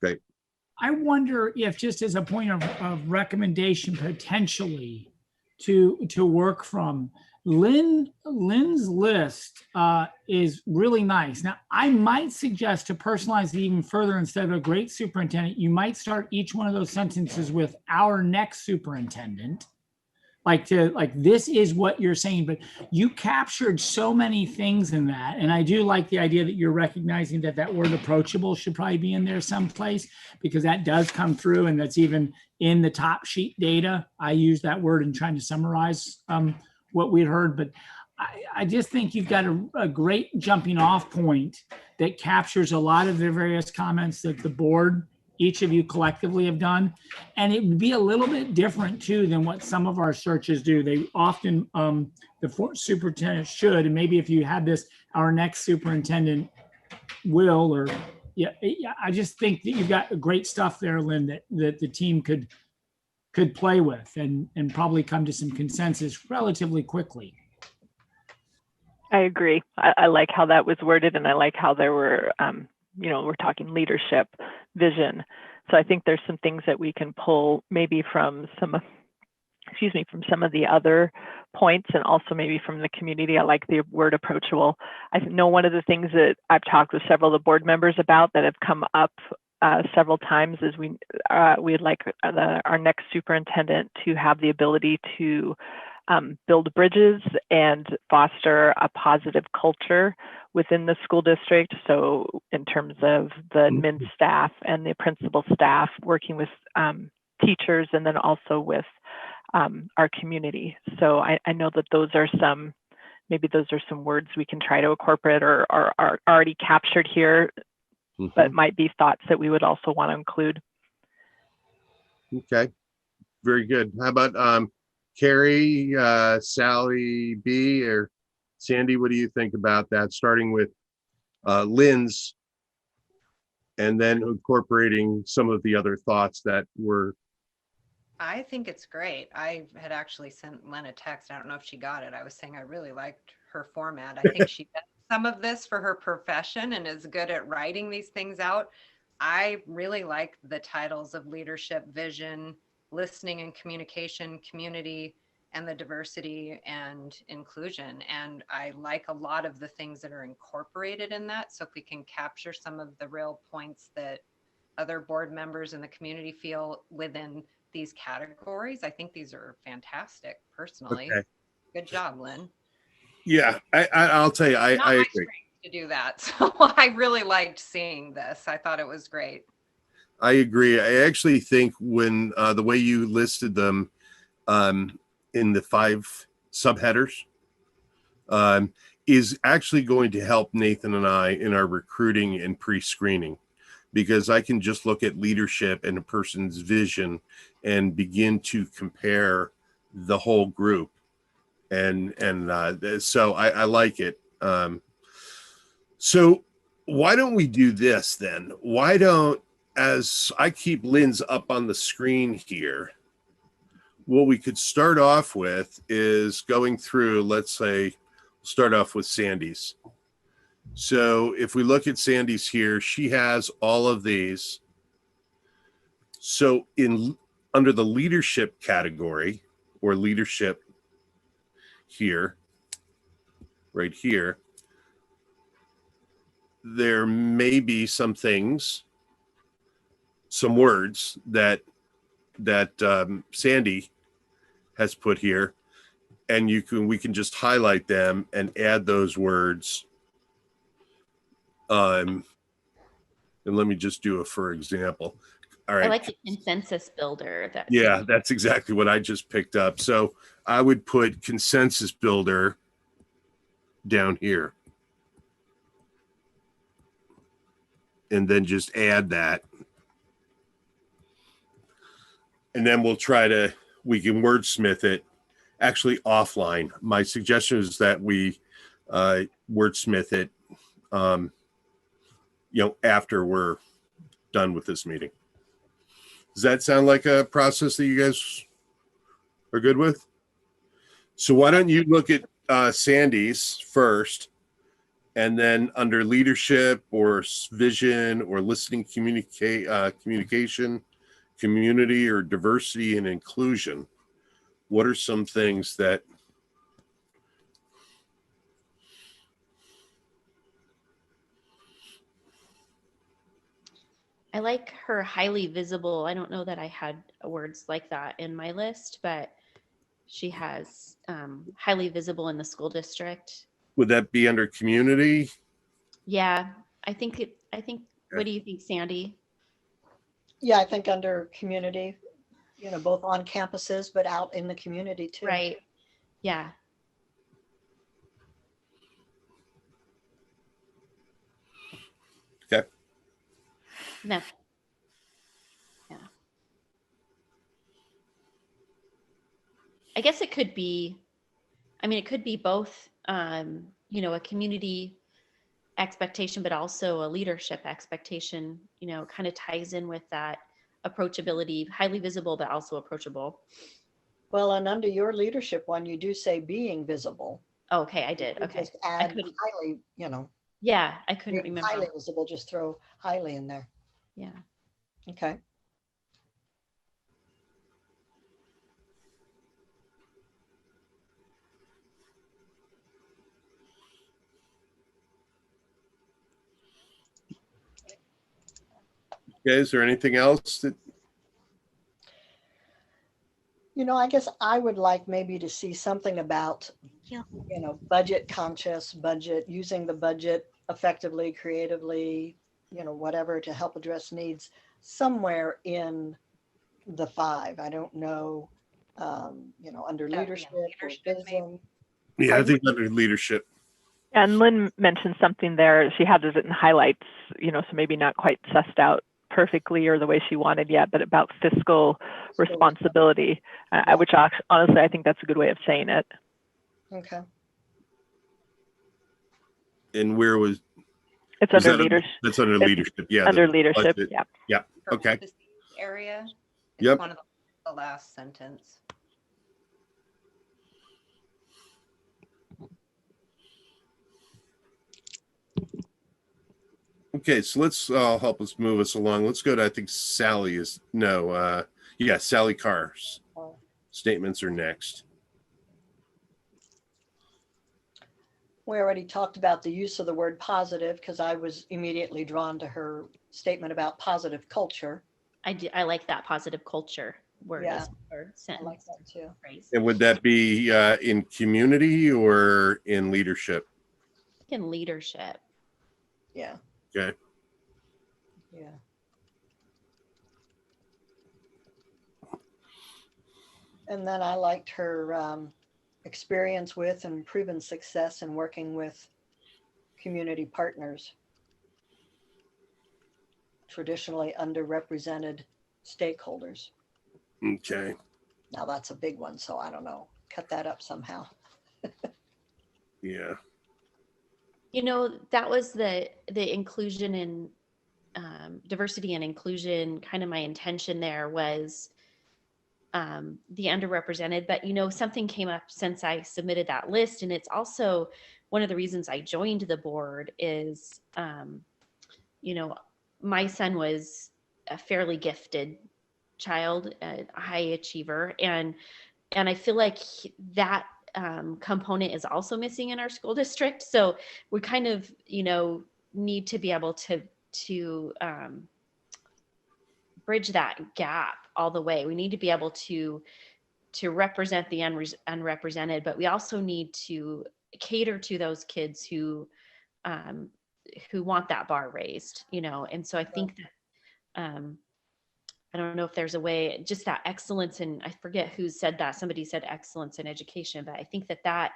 Great. I wonder if, just as a point of recommendation potentially to work from, Lynn's list is really nice. Now, I might suggest to personalize it even further. Instead of a great superintendent, you might start each one of those sentences with our next superintendent. Like this is what you're saying, but you captured so many things in that. And I do like the idea that you're recognizing that word approachable should probably be in there someplace, because that does come through, and that's even in the top sheet data. I use that word in trying to summarize what we'd heard, but I just think you've got a great jumping off point that captures a lot of the various comments that the board, each of you collectively, have done. And it would be a little bit different too than what some of our searches do. They often, the superintendent should, and maybe if you had this, our next superintendent will, or yeah, I just think that you've got great stuff there, Lynn, that the team could play with and probably come to some consensus relatively quickly. I agree. I like how that was worded, and I like how there were, we're talking leadership, vision. So I think there's some things that we can pull maybe from some of the other points, and also maybe from the community. I like the word approachable. I know one of the things that I've talked with several of the board members about that have come up several times is we'd like our next superintendent to have the ability to build bridges and foster a positive culture within the school district. So in terms of the admin staff and the principal staff, working with teachers, and then also with our community. So I know that those are some words we can try to incorporate or are already captured here, but might be thoughts that we would also want to include. Okay, very good. How about Carrie, Sally B, or Sandy? What do you think about that? Starting with Lynn's, and then incorporating some of the other thoughts that were. I think it's great. I had actually sent Lynn a text. I don't know if she got it. I was saying I really liked her format. I think she does some of this for her profession and is good at writing these things out. I really like the titles of leadership, vision, listening and communication, community, and the diversity and inclusion. And I like a lot of the things that are incorporated in that. So if we can capture some of the real points that other board members in the community feel within these categories, I think these are fantastic personally. Okay. Good job, Lynn. Yeah, I'll tell you, I agree to do that. So I really liked seeing this. I thought it was great. I agree. I actually think when the way you listed them in the 5 subheaders is actually going to help Nathan and I in our recruiting and pre-screening, because I can just look at leadership and a person's vision and begin to compare the whole group. And so I like it. So why don't we do this then? Why don't, as I keep Lynn's up on the screen here, what we could start off with is going through, let's say, start off with Sandy's. So if we look at Sandy's here, she has all of these. So under the leadership category, or leadership here, right here, there may be some things, some words that Sandy has put here, and we can just highlight them and add those words. And let me just do it for example. All right. I like the consensus builder. Yeah, that's exactly what I just picked up. So I would put consensus builder down here, and then just add that. And then we can wordsmith it actually offline. My suggestion is that we wordsmith it after we're done with this meeting. Does that sound like a process that you guys are good with? So why don't you look at Sandy's first, and then under leadership or vision or listening, communication, community, or diversity and inclusion, what are some things that I like her highly visible. I don't know that I had words like that in my list, but she has highly visible in the school district. would that be under community? Yeah, I think, what do you think, Sandy? Yeah, I think under community, both on campuses, but out in the community too. Right. Yeah. Okay. No. Yeah. I guess it could be, it could be both, a community expectation, but also a leadership expectation, kind of ties in with that approachability, highly visible, but also approachable. Well, and under your leadership one, you do say being visible. Oh, okay, I did. Okay. Just add highly, Yeah, I couldn't remember. Highly visible, just throw highly in there. Yeah. Okay. Okay, is there anything else that? I guess I would like maybe to see something about, budget conscious, using the budget effectively, creatively, whatever, to help address needs somewhere in the 5. I don't know, under leadership or vision. Yeah, I think under leadership. And Lynn mentioned something there. She had it in highlights, so maybe not quite sussed out perfectly or the way she wanted yet, but about fiscal responsibility, which honestly, I think that's a good way of saying it. Okay. And where was? It's under leadership. That's under leadership. Yeah. Under leadership. Budget. Yeah. Yeah. Okay. Area. Yep. One of the last sentence. Okay, so let's help us move us along. Let's go to, I think Sally is, Sally Carr's statements are next. We already talked about the use of the word positive because I was immediately drawn to her statement about positive culture. I like that positive culture word. Yeah. Or sentence. I like that too. Phrase. And would that be in community or in leadership? In leadership. Yeah. Okay. Yeah. And then I liked her experience with and proven success in working with community partners, traditionally underrepresented stakeholders. Okay. Now that's a big one, so I don't know. Cut that up somehow. Yeah. That was the inclusion in diversity and inclusion. Kind of my intention there was the underrepresented, but something came up since I submitted that list, and it's also one of the reasons I joined the board is, my son was a fairly gifted child, a high achiever, and I feel like that component is also missing in our school district. So we kind of, need to be able to bridge that gap all the way. We need to be able to represent the unrepresented, but we also need to cater to those kids who want that bar raised, and so I think that I don't know if there's a way, just that excellence, and I forget who said that. Somebody said excellence in education, but I think that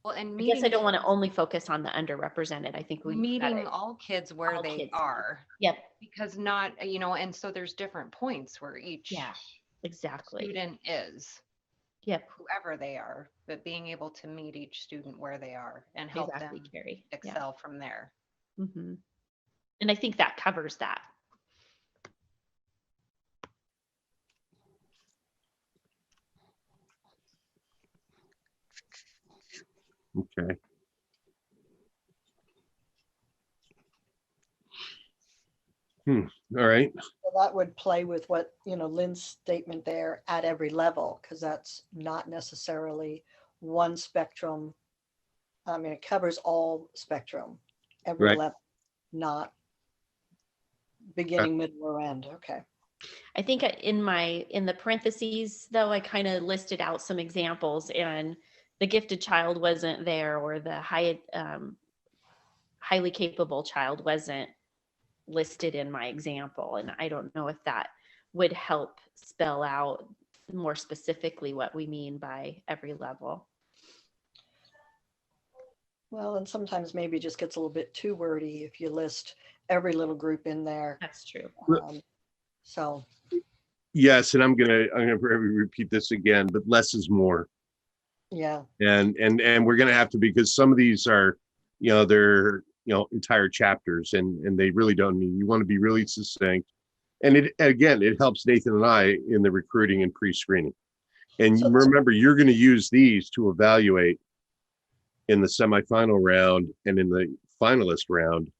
well, and I guess I don't want to only focus on the underrepresented. I think we meeting all kids where they kids. are. Yep. Because not, and so there's different points where each exactly student is. Yep. Whoever they are, but being able to meet each student where they are and help them Carrie. excel from there. Mhm. And I think that covers that. Okay. All right. So that would play with what, Lynn's statement there, at every level, because that's not necessarily one spectrum. I mean, it covers all spectrum, every Right. level, not beginning, middle, or end. Okay. I think in the parentheses though, I kind of listed out some examples, and the gifted child wasn't there, or the highly capable child wasn't listed in my example. And I don't know if that would help spell out more specifically what we mean by every level. Well, and sometimes maybe it just gets a little bit too wordy if you list every little group in there. That's true. So Yes, and I'm gonna repeat this again, but less is more. yeah, And we're gonna have to, because some of these are, they're entire chapters, and they really don't need. You want to be really succinct, and it helps Nathan and I in the recruiting and pre-screening. And So- remember, you're going to use these to evaluate in the semifinal round and in the finalist round.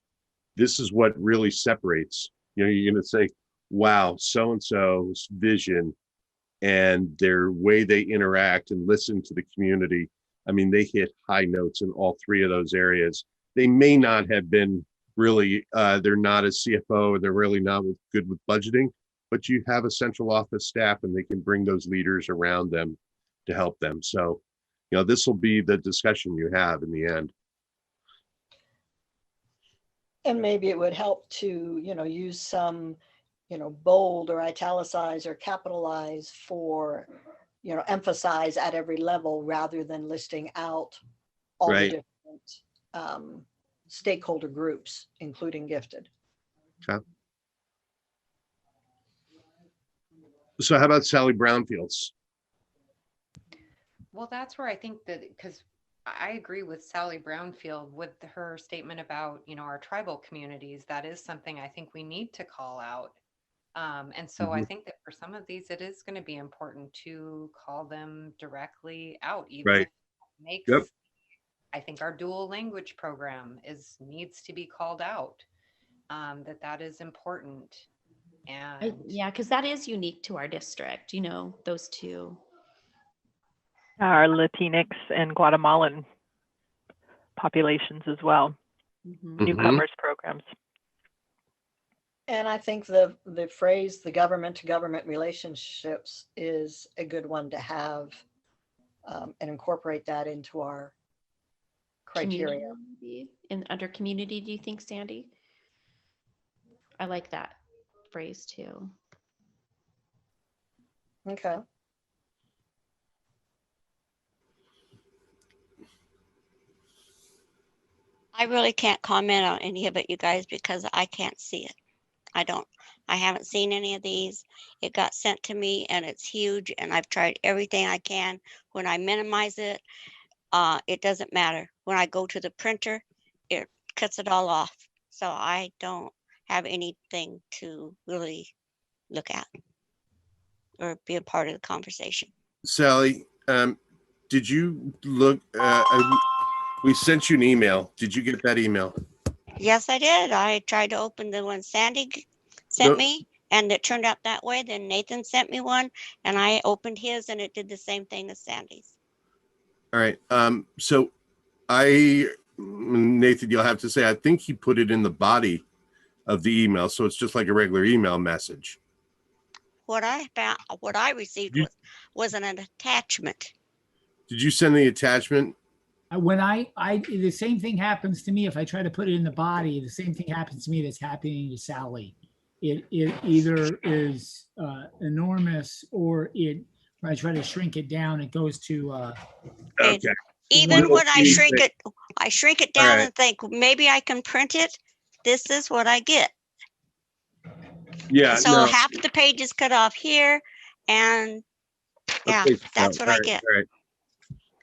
This is what really separates. You're going to say, wow, so-and-so's vision and their way they interact and listen to the community. I mean, they hit high notes in all three of those areas. They may not have been really, they're not a CFO, and they're really not good with budgeting, but you have a central office staff and they can bring those leaders around them to help them. So, this will be the discussion you have in the end. and maybe it would help to, use some, bold or italicize or capitalize for, emphasize at every level, rather than listing out all Right. the different stakeholder groups, including gifted. Okay. So how about Sally Brownfields? Well, that's where I think that, because I agree with Sally Brownfield with her statement about, our tribal communities. That is something I think we need to call out. And so I think that for some of these, it is going to be important to call them directly out, even Right. if it makes, Yep. I think our dual language program needs to be called out, that is important. And Yeah, because that is unique to our district, those two. Our Latinx and Guatemalan populations as well, newcomers programs. And I think the phrase, the government to government relationships, is a good one to have, and incorporate that into our criteria. Community, and under community, do you think, Sandy? I like that phrase too. Okay. I really can't comment on any of it, you guys, because I can't see it. I haven't seen any of these. It got sent to me and it's huge, and I've tried everything I can. When I minimize it, it doesn't matter. When I go to the printer, it cuts it all off. So I don't have anything to really look at or be a part of the conversation. Sally, did you look, we sent you an email. Did you get that email? Yes, I did. I tried to open the one Sandy sent Nope. me, and it turned out that way. Then Nathan sent me one, and I opened his, and it did the same thing as Sandy's. All right. So Nathan, you'll have to say, I think he put it in the body of the email. So it's just like a regular email message. What I received was an attachment. Did you send the attachment? When the same thing happens to me if I try to put it in the body. The same thing happens to me that's happening to Sally. It either is enormous, or when I try to shrink it down, it goes to. Okay. Even when I shrink it down All right. and think maybe I can print it. This is what I get. Yeah. And so half the page is cut off here, and yeah, Okay, that's what all I right, get. all right.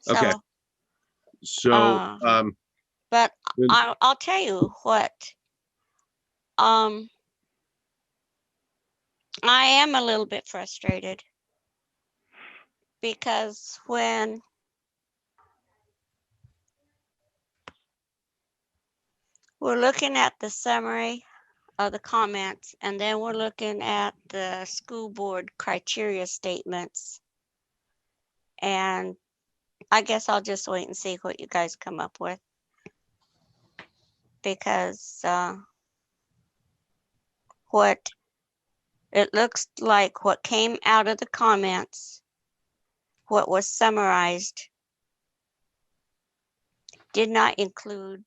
So, Okay. So But Good. I'll tell you what, I am a little bit frustrated because when we're looking at the summary of the comments, and then we're looking at the school board criteria statements. And I guess I'll just wait and see what you guys come up with. Because what it looks like, what came out of the comments, what was summarized, did not include,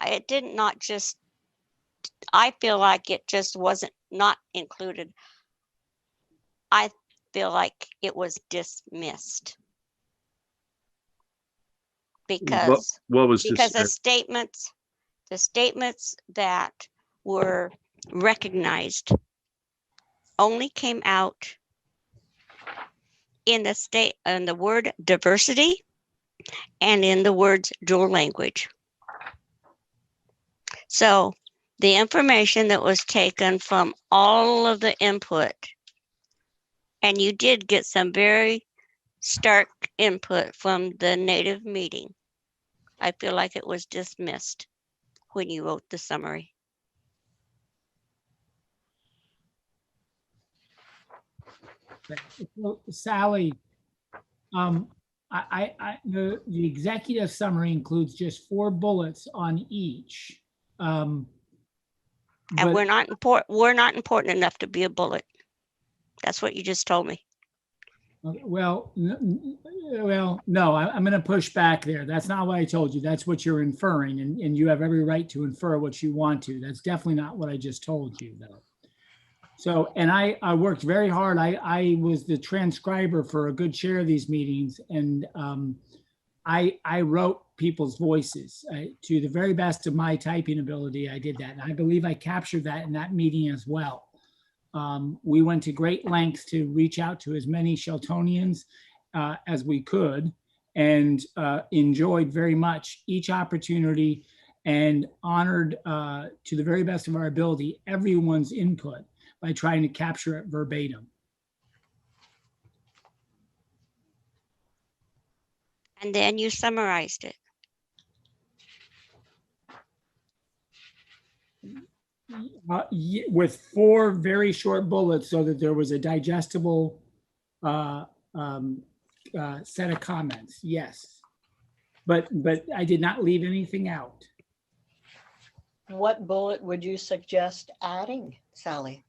it did not just, I feel like it just wasn't not included. I feel like it was dismissed. Because What was because the dismissed? statements that were recognized only came out in the word diversity and in the words dual language. So the information that was taken from all of the input, and you did get some very stark input from the Native meeting, I feel like it was dismissed when you wrote the summary. Well, Sally, the executive summary includes just 4 bullets on each. And but- we're not important enough to be a bullet. That's what you just told me. Well, no, I'm going to push back there. That's not what I told you. That's what you're inferring, and you have every right to infer what you want to. That's definitely not what I just told you, though. So, and I worked very hard. I was the transcriber for a good share of these meetings, and I wrote people's voices to the very best of my typing ability. I did that, and I believe I captured that in that meeting as well. We went to great lengths to reach out to as many Sheltonians as we could, and enjoyed very much each opportunity, and honored to the very best of our ability everyone's input by trying to capture it verbatim. And then you summarized it. With 4 very short bullets so that there was a digestible set of comments, yes. But I did not leave anything out. What bullet would you suggest adding, Sally?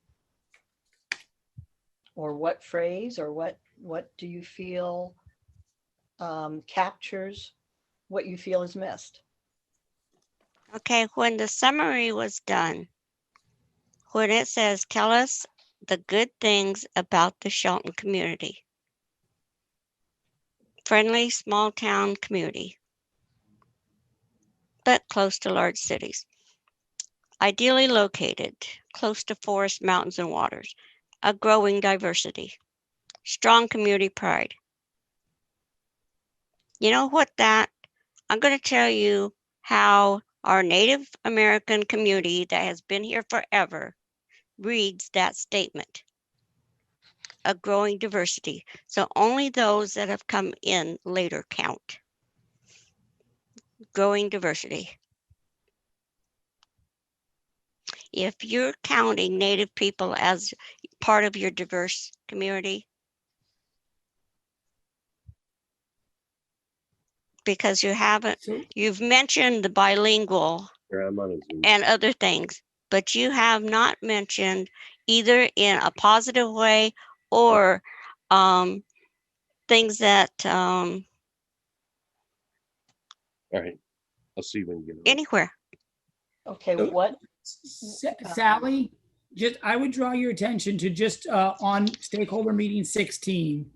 Or what phrase, or what do you feel captures what you feel is missed? Okay, when the summary was done, when it says, tell us the good things about the Shelton community. Friendly small town community, but close to large cities. Ideally located, close to forests, mountains, and waters. A growing diversity. Strong community pride. You know what I'm going to tell you how our Native American community that has been here forever reads that statement. A growing diversity. So only those that have come in later count. Growing diversity. If you're counting Native people as part of your diverse community, because you haven't, you've mentioned the bilingual and other things, but you have not mentioned either in a positive way or things that All right, I'll see when you get it. Anywhere. Okay, what? Sally, I would draw your attention to just on Stakeholder Meeting 16.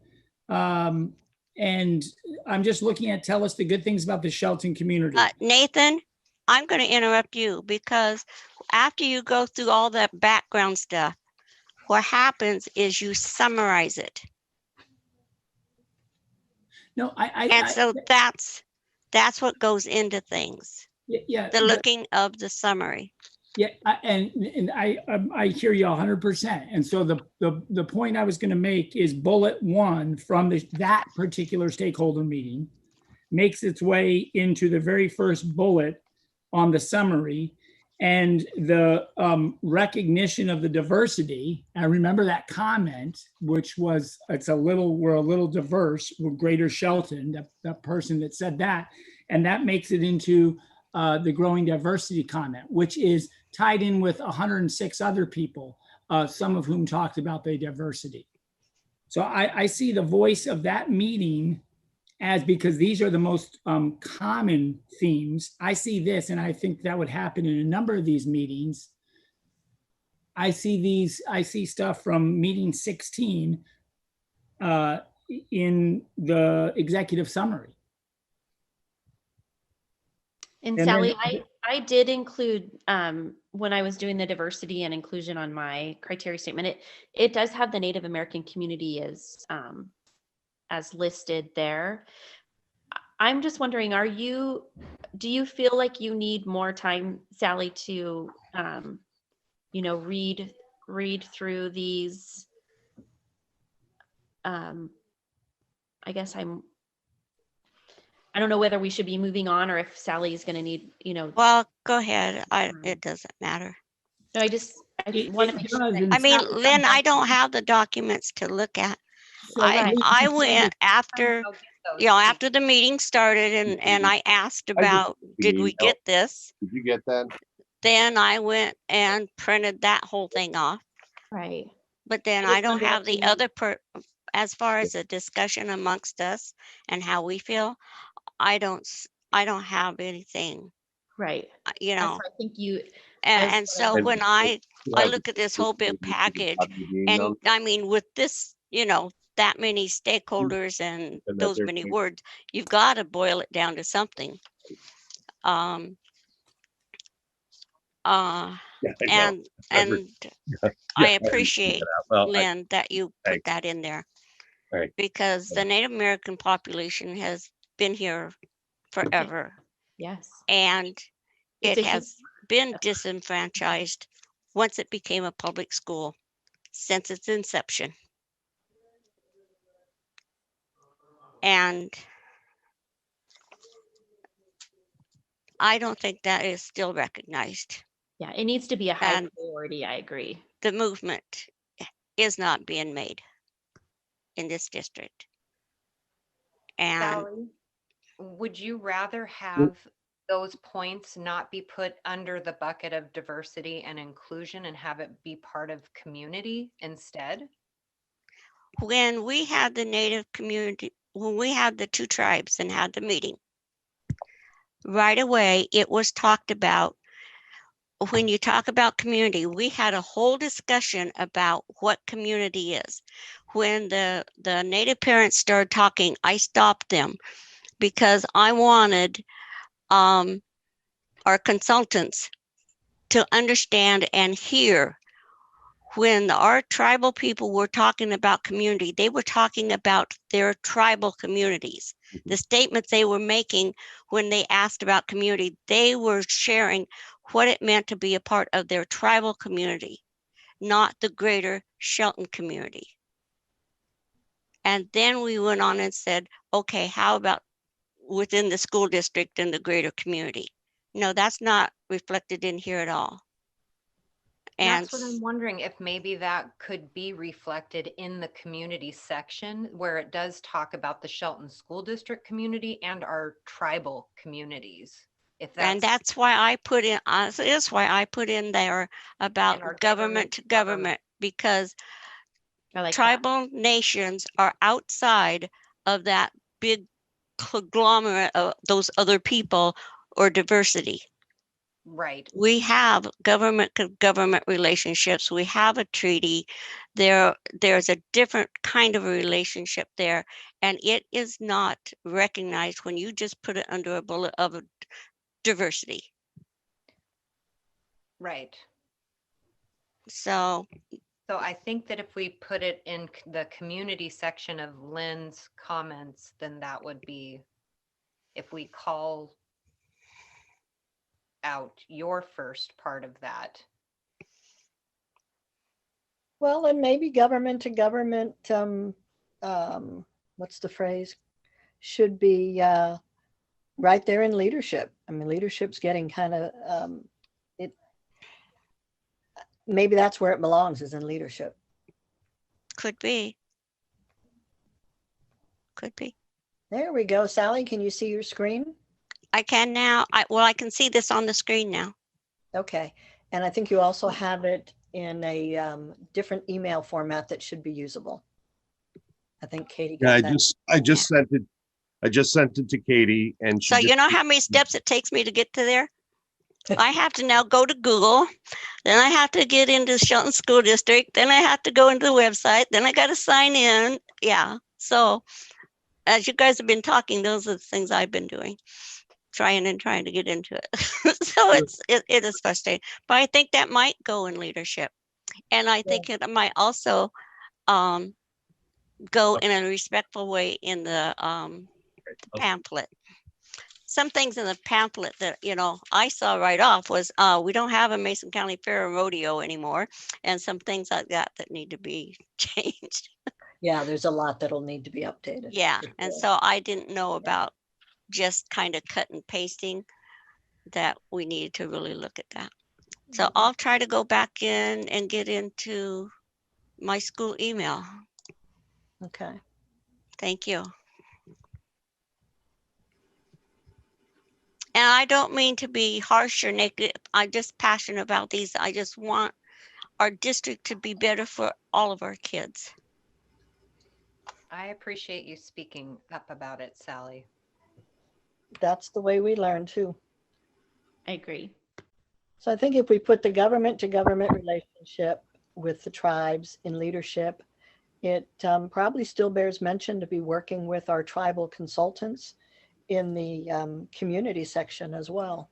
And I'm just looking at tell us the good things about the Shelton community. Nathan, I'm going to interrupt you because after you go through all that background stuff, what happens is you summarize it. No, so that's That's what goes into things. Yeah. The looking of the summary. Yeah, and I hear you 100%. And so the point I was going to make is bullet 1 from that particular stakeholder meeting makes its way into the very first bullet on the summary, and the recognition of the diversity. I remember that comment, which was, we're a little diverse. We're Greater Shelton, that person that said that, and that makes it into the growing diversity comment, which is tied in with 106 other people, some of whom talked about the diversity. So I see the voice of that meeting as, because these are the most common themes. I see this, and I think that would happen in a number of these meetings. I see stuff from meeting 16 in the executive summary. And And Sally, then- I did include, when I was doing the diversity and inclusion on my criteria statement, it does have the Native American community as listed there. I'm just wondering, do you feel like you need more time, Sally, to, read through these? I guess I don't know whether we should be moving on, or if Sally is going to need, Well, go ahead. It doesn't matter. No, I want to make sure that, I mean, Lynn, I don't have the documents to look at. So I went after, I'll get those after the meeting started, and I asked about, did we get this? Did you get that? Then I went and printed that whole thing off. right. But then I I just don't wonder have if the you- other as far as a discussion amongst us and how we feel, I don't have anything, Right. you That's know. why I think you, And so And- when I look at this whole big package, and I mean, with this, that many stakeholders and And that those they're- many words, you've got to boil it down to something. Yeah, I know. And Yeah, I appreciate, Well, Lynn, that you put Thanks. that in there. Right. Because the Native American population has been here forever, yes. and It's it a has been disenfranchised once it became a public school since its inception. And I don't think that is still recognized. Yeah, it needs to be a high And priority. I agree. the movement is not being made in this district. And Sally, would you rather have those points not be put under the bucket of diversity and inclusion and have it be part of community instead? when we had the Native community, when we had the two tribes and had the meeting, right away it was talked about. When you talk about community, we had a whole discussion about what community is. When the Native parents started talking, I stopped them because I wanted our consultants to understand and hear. When our tribal people were talking about community, they were talking about their tribal communities. The statements they were making when they asked about community, they were sharing what it meant to be a part of their tribal community, not the greater Shelton community. And then we went on and said, okay, how about within the school district and the greater community? No, that's not reflected in here at all. And That's what I'm wondering, if maybe that could be reflected in the community section where it does talk about the Shelton School District community and our tribal communities. That's why I put in, is why I put in there about our government to government, because I like that. tribal nations are outside of that big conglomerate of those other people or diversity. Right. We have government to government relationships. We have a treaty. There's a different kind of a relationship there, and it is not recognized when you just put it under a bullet of diversity. Right. So I think that if we put it in the community section of Lynn's comments, then that would be, if we call out your first part of that. Well, and maybe government to government, what's the phrase? Should be right there in leadership. I mean, leadership's getting kind of, maybe that's where it belongs, is in leadership. Could be. Could be. There we go. Sally, can you see your screen? I can now. I can see this on the screen now. Okay. And I think you also have it in a different email format that should be usable. I think Katie got that. I just sent it to Katie, and she So you know how many steps it takes me to get to there? I have to now go to Google, then I have to get into Shelton School District, then I have to go into the website, then I got to sign in. Yeah. So as you guys have been talking, those are the things I've been doing, trying to get into it. So it is frustrating, but I think that might go in leadership. And I think it might also go in a respectful way in the pamphlet. Some things in the pamphlet that, I saw right off was we don't have a Mason County Fair or rodeo anymore, and some things like that need to be changed. Yeah, there's a lot that'll need to be updated. Yeah, and so I didn't know about just kind of cut and pasting, that we needed to really look at that. So I'll try to go back in and get into my school email. Okay. Thank you. And I don't mean to be harsh or negative. I'm just passionate about these. I just want our district to be better for all of our kids. I appreciate you speaking up about it, Sally. That's the way we learn too. I agree. So I think if we put the government to government relationship with the tribes in leadership, it probably still bears mention to be working with our tribal consultants in the community section as well.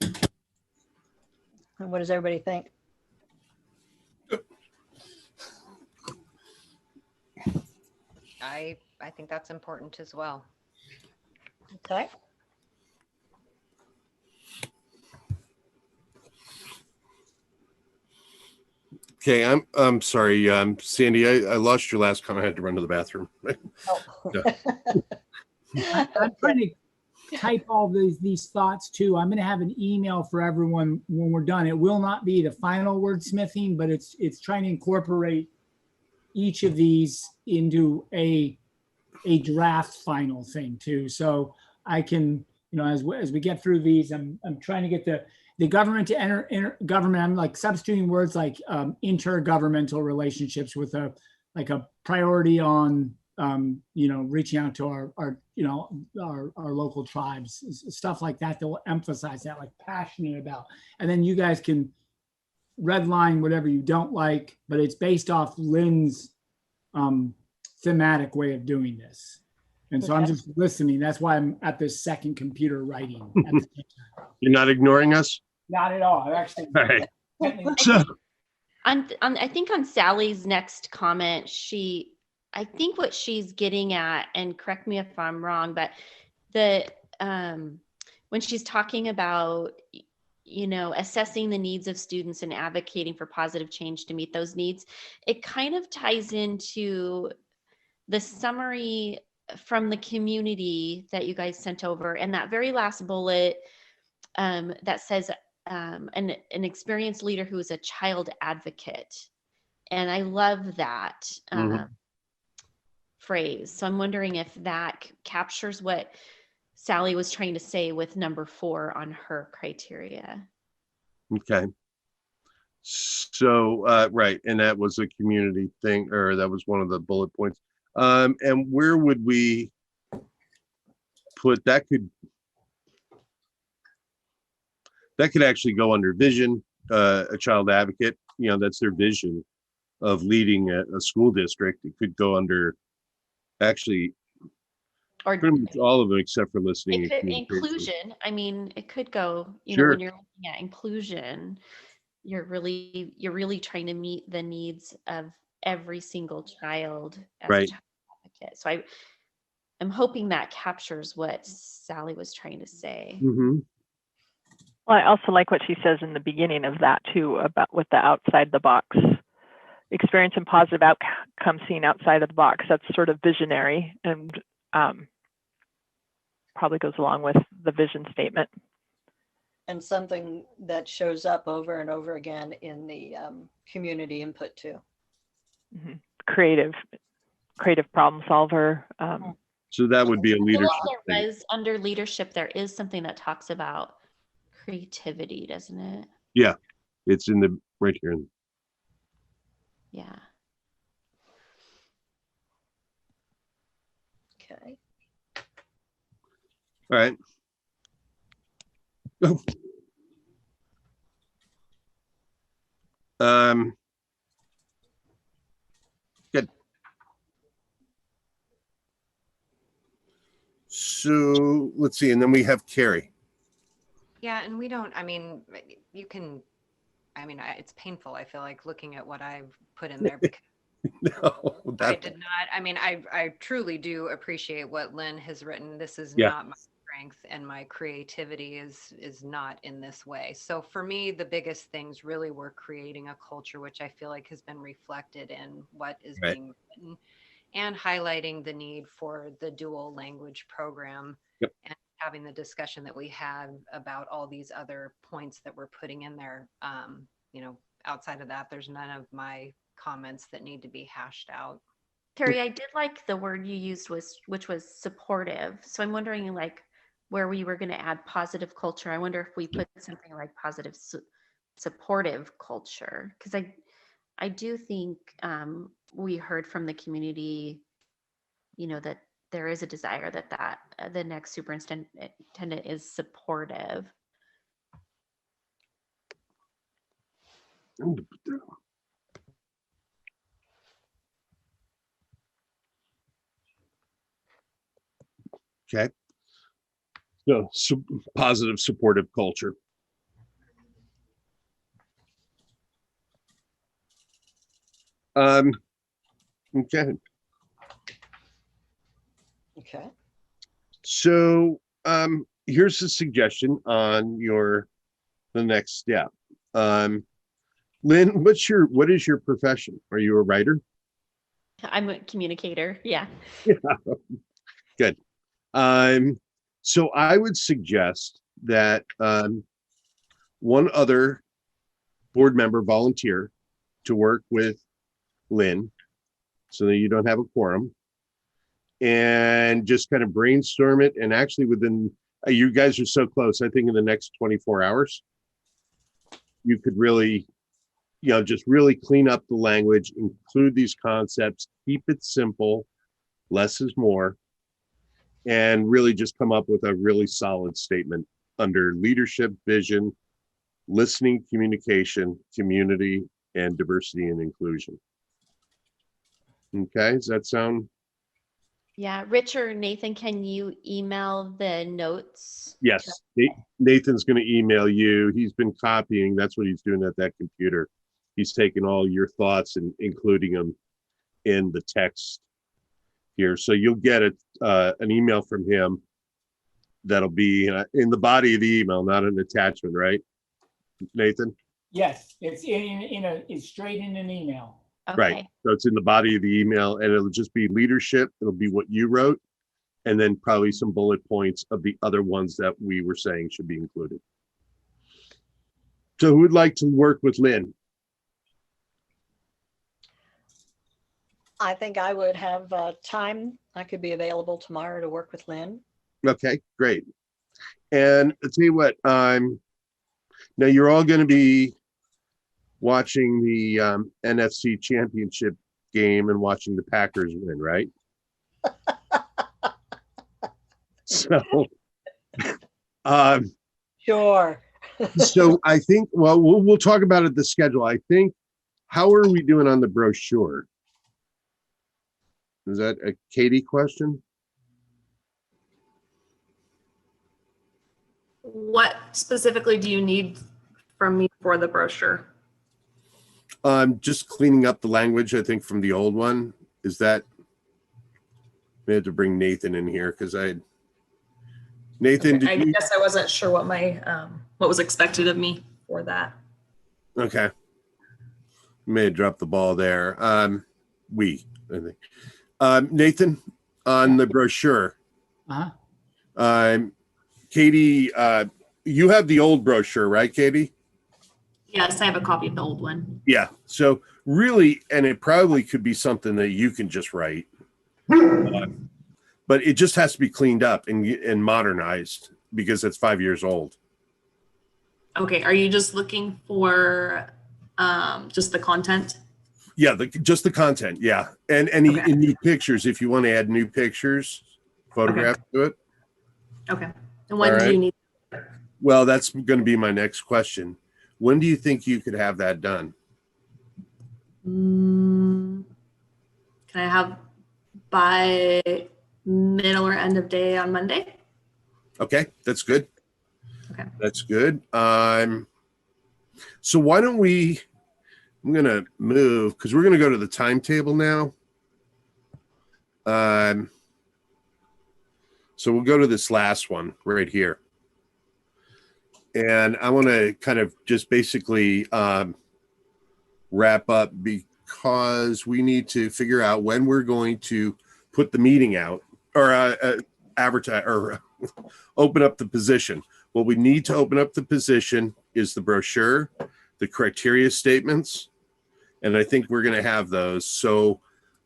And what does everybody think? I think that's important as well. Okay. Okay, I'm sorry, Sandy. I lost your last comment. I had to run to the bathroom. Oh. I'm trying to type all these thoughts too. I'm going to have an email for everyone when we're done. It will not be the final wordsmithing, but it's trying to incorporate each of these into a draft final thing too. So I can, as we get through these, I'm trying to get the government to enter government. I'm like substituting words like intergovernmental relationships with a priority on reaching out to our local tribes, stuff like that will emphasize that, like passionate about. And then you guys can redline whatever you don't like, but it's based off Lynn's thematic way of doing this. And so I'm just listening. That's why I'm at this second computer writing. At the same time. You're not ignoring us? Not at all. Actually, All right. so, I think on Sally's next comment, I think what she's getting at, and correct me if I'm wrong, but when she's talking about, assessing the needs of students and advocating for positive change to meet those needs, it kind of ties into the summary from the community that you guys sent over, and that very last bullet that says an experienced leader who is a child advocate. And I love that phrase. So I'm wondering if that captures what Sally was trying to say with number 4 on her criteria. Okay. So, right. And that was a community thing, or that was one of the bullet points. And where would we put that? That could actually go under vision, a child advocate, that's their vision of leading a school district. It could go under actually Or pretty much all of them except for listening. Inclusion. I mean, it could go, Sure. when you're looking at inclusion, you're really trying to meet the needs of every single child as Right. a child advocate. So I'm hoping that captures what Sally was trying to say. Mm-hmm. Well, I also like what she says in the beginning of that too, about with the outside the box experience and positive outcomes seen outside of the box. That's sort of visionary and probably goes along with the vision statement. And something that shows up over and over again in the community input too. Mm-hmm. Creative problem solver. So that would be a leadership There thing. was, under leadership, there is something that talks about creativity, doesn't it? Yeah, it's in the right here. Yeah. Okay. All right. Oh. Good. So let's see, and then we have Carrie. Yeah, and we don't, I mean, you can, I mean, it's painful, I feel like, looking at what I've put in there, because No, I did not, I mean, I truly do appreciate what Lynn has written. This is Yeah. not my strength, and my creativity is not in this way. So for me, the biggest things really were creating a culture, which I feel like has been reflected in what is Right. being written, and highlighting the need for the dual language program. Yep. And having the discussion that we had about all these other points that we're putting in there. You know, outside of that, there's none of my comments that need to be hashed out. Terry, I did like the word you used, which was supportive. So I'm wondering, like, where we were going to add positive culture. I wonder if we put something like positive supportive culture, because I do think we heard from the community, you know, that there is a desire that the next superintendent is supportive. Okay. So positive, supportive culture. Okay. Okay. So here's a suggestion on the next step. Lynn, what is your profession? Are you a writer? I'm a communicator. Yeah. Good. So I would suggest that one other board member volunteer to work with Lynn so that you don't have a quorum, and just kind of brainstorm it. And actually within, you guys are so close, I think in the next 24 hours, you could really, just really clean up the language, include these concepts, keep it simple, less is more, and really just come up with a really solid statement under leadership, vision, listening, communication, community, and diversity and inclusion. Okay, does that sound? Yeah. Rich or Nathan, can you email the notes? Yes, Nathan's going to email you. He's been copying. That's what he's doing at that computer. He's taking all your thoughts and including them in the text here. So you'll get an email from him that'll be in the body of the email, not an attachment, right, Nathan? Yes, it's it's straight in an email. Okay. Right. So it's in the body of the email, and it'll just be leadership. It'll be what you wrote, and then probably some bullet points of the other ones that we were saying should be included. So who would like to work with Lynn? I think I would have time. I could be available tomorrow to work with Lynn. Okay, great. And I'll tell you what, now you're all going to be watching the NFC Championship game and watching the Packers win, right? So, Sure. so I think, well, we'll talk about it, the schedule. I think, how are we doing on the brochure? Is that a Katie question? What specifically do you need from me for the brochure? Just cleaning up the language, I think, from the old one. Is that, we had to bring Nathan in here because Nathan, I guess I wasn't sure what what was expected of me for that. Okay. May have dropped the ball there. I think. Nathan, on the brochure. Katie, you have the old brochure, right, Katie? Yes, I have a copy of the old one. Yeah. So really, and it probably could be something that you can just write, but it just has to be cleaned up and modernized because it's 5 years old. Okay. Are you just looking for just the content? Yeah, just the content. Yeah, and any new pictures if you want to add new pictures, photographs to it. Okay. And when do you need? Well, that's going to be my next question. When do you think you could have that done? Can I have by middle or end of day on Monday? Okay, that's good. Okay. That's good. So why don't I'm going to move because we're going to go to the timetable now. So we'll go to this last one right here. And I want to kind of just basically wrap up because we need to figure out when we're going to put the meeting out or advertise or open up the position. What we need to open up the position is the brochure, the criteria statements, and I think we're going to have those. So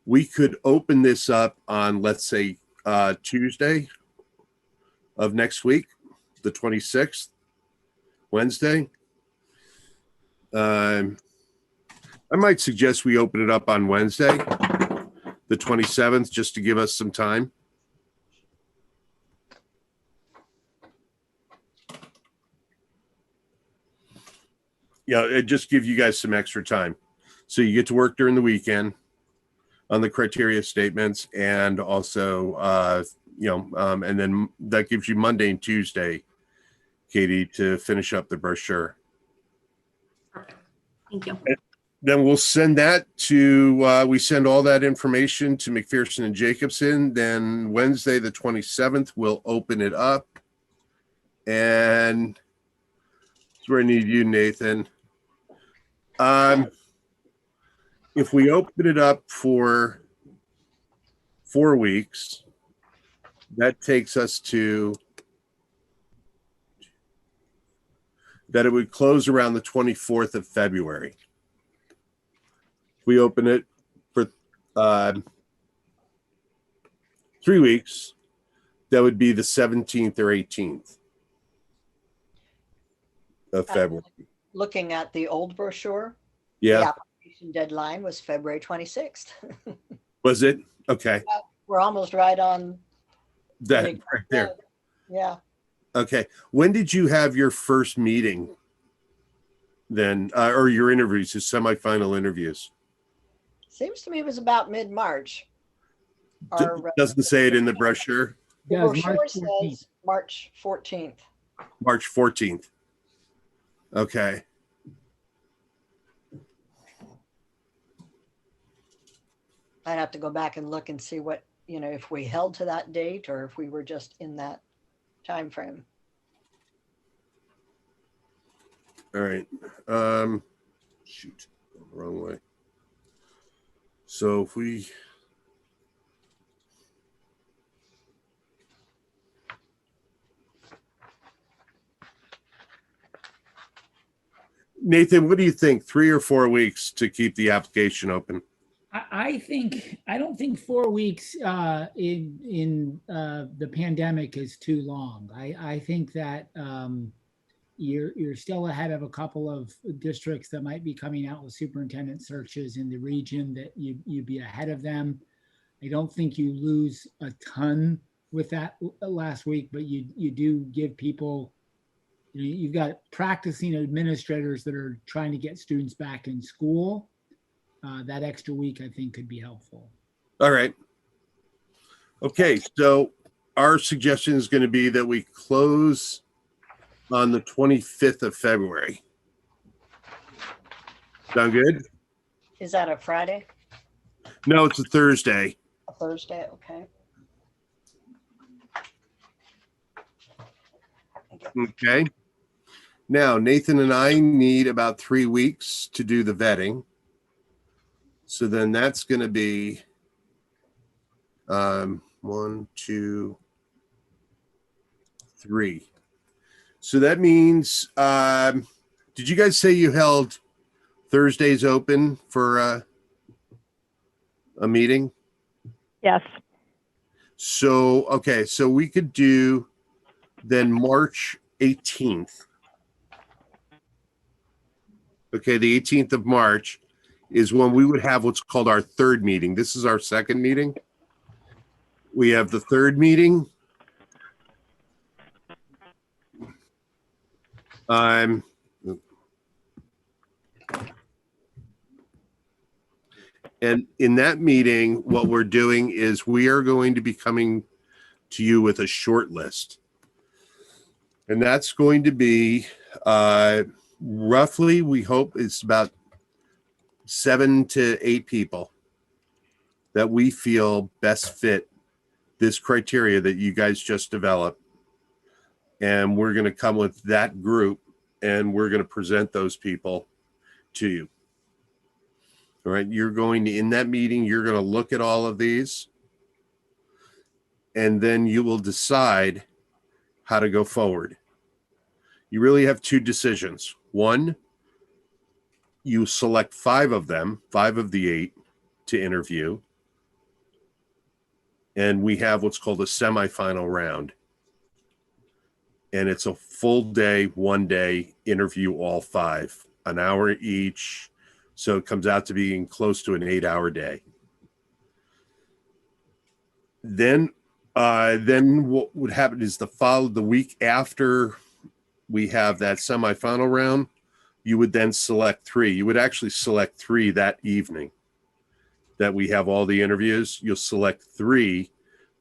we could open this up on, let's say, Tuesday of next week, the 26th, Wednesday. I might suggest we open it up on Wednesday, the 27th, just to give us some time. Yeah, it just gives you guys some extra time. So you get to work during the weekend on the criteria statements and also, and then that gives you Monday and Tuesday, Katie, to finish up the brochure. Perfect. Thank you. Then we'll send that to, we send all that information to McPherson and Jacobson. Then Wednesday, the 27th, we'll open it up. And that's where I need you, Nathan. If we open it up for 4 weeks, that takes us to that it would close around the 24th of February. If we open it for 3 weeks, that would be the 17th or 18th of February. Looking at the old brochure, Yeah. the application deadline was February 26th. Was it? Okay. We're almost right on That right there. Yeah. Okay. When did you have your first meeting then, or your interviews, your semifinal interviews? Seems to me it was about mid-March. Doesn't say it in the brochure. The Yeah, brochure March 14th. says March 14th. March 14th. Okay. I'd have to go back and look and see what, if we held to that date or if we were just in that time frame. All right. Shoot, wrong way. So if we Nathan, what do you think? 3 or 4 weeks to keep the application open? I don't think 4 weeks in the pandemic is too long. I think that you're still ahead of a couple of districts that might be coming out with superintendent searches in the region that you'd be ahead of them. I don't think you lose a ton with that last week, but you do give people, you've got practicing administrators that are trying to get students back in school. That extra week, I think, could be helpful. All right. Okay, so our suggestion is going to be that we close on the 25th of February. Sound good? Is that a Friday? No, it's a Thursday. A Thursday? Okay. Okay. Now, Nathan and I need about 3 weeks to do the vetting. So then that's going to be 1, 2, 3. So that means, did you guys say you held Thursdays open for a meeting? Yes. So, okay, so we could do then March 18th. Okay, the 18th of March is when we would have what's called our third meeting. This is our second meeting. We have the third meeting. And in that meeting, what we're doing is we are going to be coming to you with a short list. And that's going to be roughly, we hope it's about 7 to 8 people that we feel best fit this criteria that you guys just developed. And we're going to come with that group and we're going to present those people to you. All right. You're going to, in that meeting, you're going to look at all of these and then you will decide how to go forward. You really have 2 decisions. One, you select 5 of them, 5 of the 8 to interview. And we have what's called a semifinal round. And it's a full day, 1 day interview, all 5, an hour each. So it comes out to being close to an 8-hour day. Then what would happen is the week after we have that semifinal round, you would then select 3. You would actually select 3 that evening that we have all the interviews. You'll select 3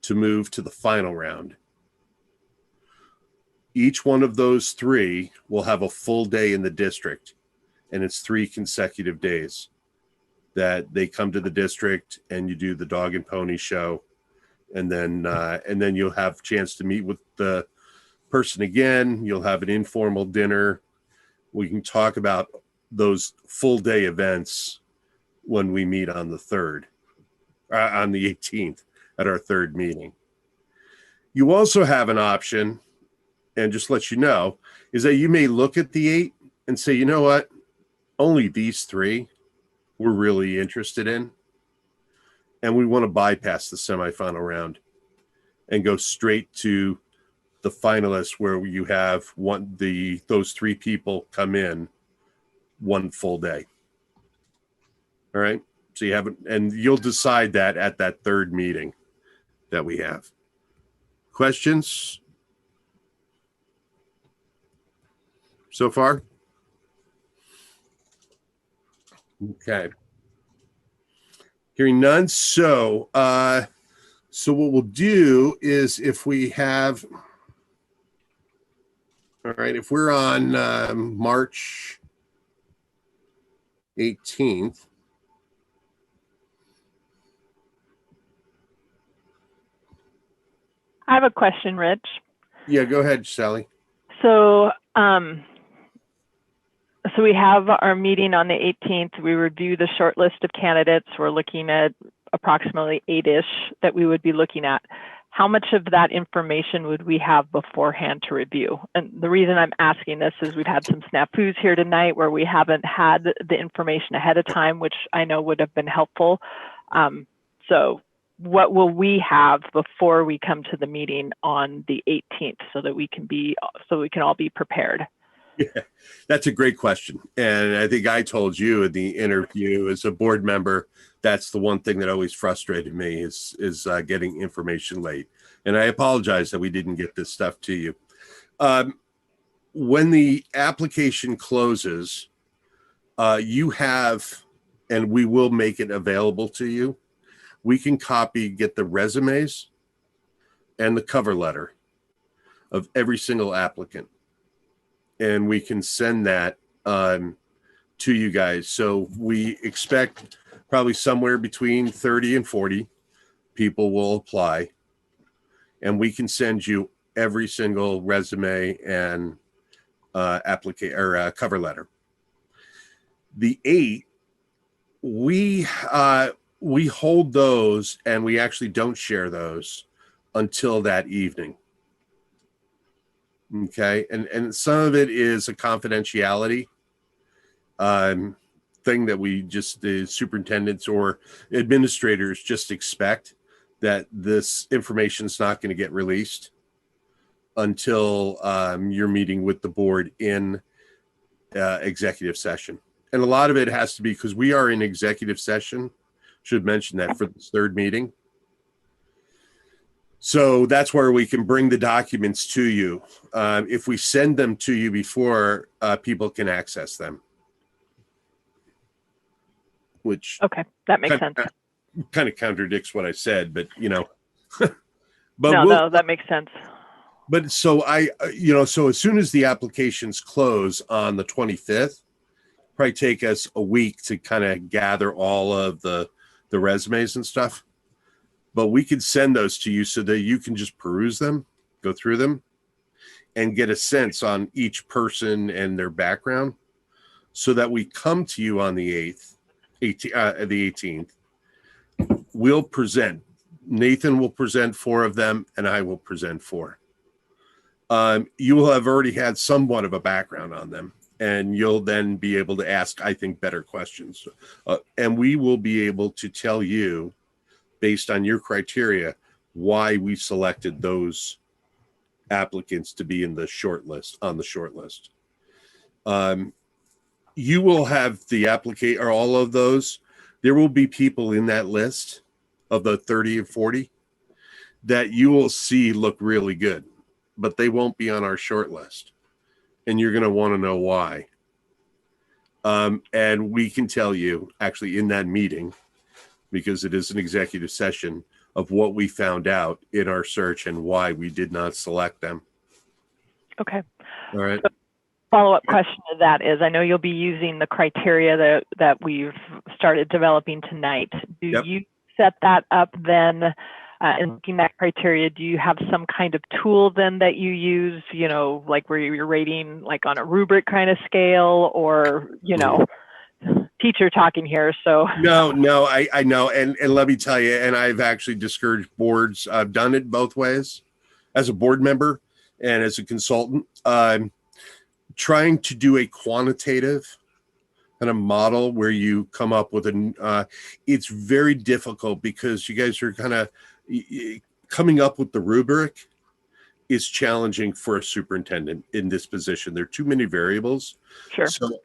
to move to the final round. Each one of those 3 will have a full day in the district, and it's 3 consecutive days that they come to the district and you do the dog and pony show. And then you'll have a chance to meet with the person again. You'll have an informal dinner. We can talk about those full day events when we meet on the 3rd, on the 18th at our third meeting. You also have an option, and just let you know, is that you may look at the 8 and say, you know what, only these 3 we're really interested in. And we want to bypass the semifinal round and go straight to the finalists where you have those 3 people come in 1 full day. All right. So you haven't, and you'll decide that at that third meeting that we have. Questions so far? Okay. Hearing none. So what we'll do is if we have, all right, if we're on March 18th, I have a question, Rich. yeah, go ahead, Sally. So, so we have our meeting on the 18th. We review the short list of candidates. We're looking at approximately 8-ish that we would be looking at. How much of that information would we have beforehand to review? And the reason I'm asking this is we've had some snafus here tonight where we haven't had the information ahead of time, which I know would have been helpful. So what will we have before we come to the meeting on the 18th so that we can all be prepared? Yeah, that's a great question. And I think I told you in the interview as a board member, that's the one thing that always frustrated me is getting information late. And I apologize that we didn't get this stuff to you. When the application closes, you have, and we will make it available to you. We can get the resumes and the cover letter of every single applicant. And we can send that to to you guys. So we expect probably somewhere between 30 and 40 people will apply, and we can send you every single resume and cover letter. The 8, we hold those, and we actually don't share those until that evening. Okay, and some of it is a confidentiality thing that we just, the superintendents or administrators just expect that this information is not going to get released until you're meeting with the board in executive session. And a lot of it has to be because we are in executive session. Should mention that for this 3rd meeting. So that's where we can bring the documents to you. If we send them to you before, people can access them. Which Okay, that makes sense. Kind of contradicts what I said, but but no, that makes sense. But so so as soon as the applications close on the 25th, probably take us a week to kind of gather all of the resumes and stuff. But we could send those to you so that you can just peruse them, go through them, and get a sense on each person and their background, so that we come to you on the 18th. We'll present. Nathan will present 4 of them, and I will present 4. You will have already had somewhat of a background on them, and you'll then be able to ask, I think, better questions. And we will be able to tell you, based on your criteria, why we selected those applicants to be in the short list, on the short list. You will have the applicant, or all of those. There will be people in that list of the 30 and 40 that you will see look really good, but they won't be on our short list. And you're going to want to know why. And we can tell you actually in that meeting, because it is an executive session, of what we found out in our search and why we did not select them. Okay. All right. So follow-up question to that is, I know you'll be using the criteria that we've started developing tonight. Do you set that up then? In looking at criteria, do you have some kind of tool then that you use, like where you're rating like on a rubric kind of scale, or, teacher talking here, so. No, I know. And let me tell you, and I've actually discouraged boards. I've done it both ways as a board member and as a consultant. Trying to do a quantitative kind of model where you come up with it's very difficult because you guys are kind of coming up with the rubric is challenging for a superintendent in this position. There are too many variables. Sure. So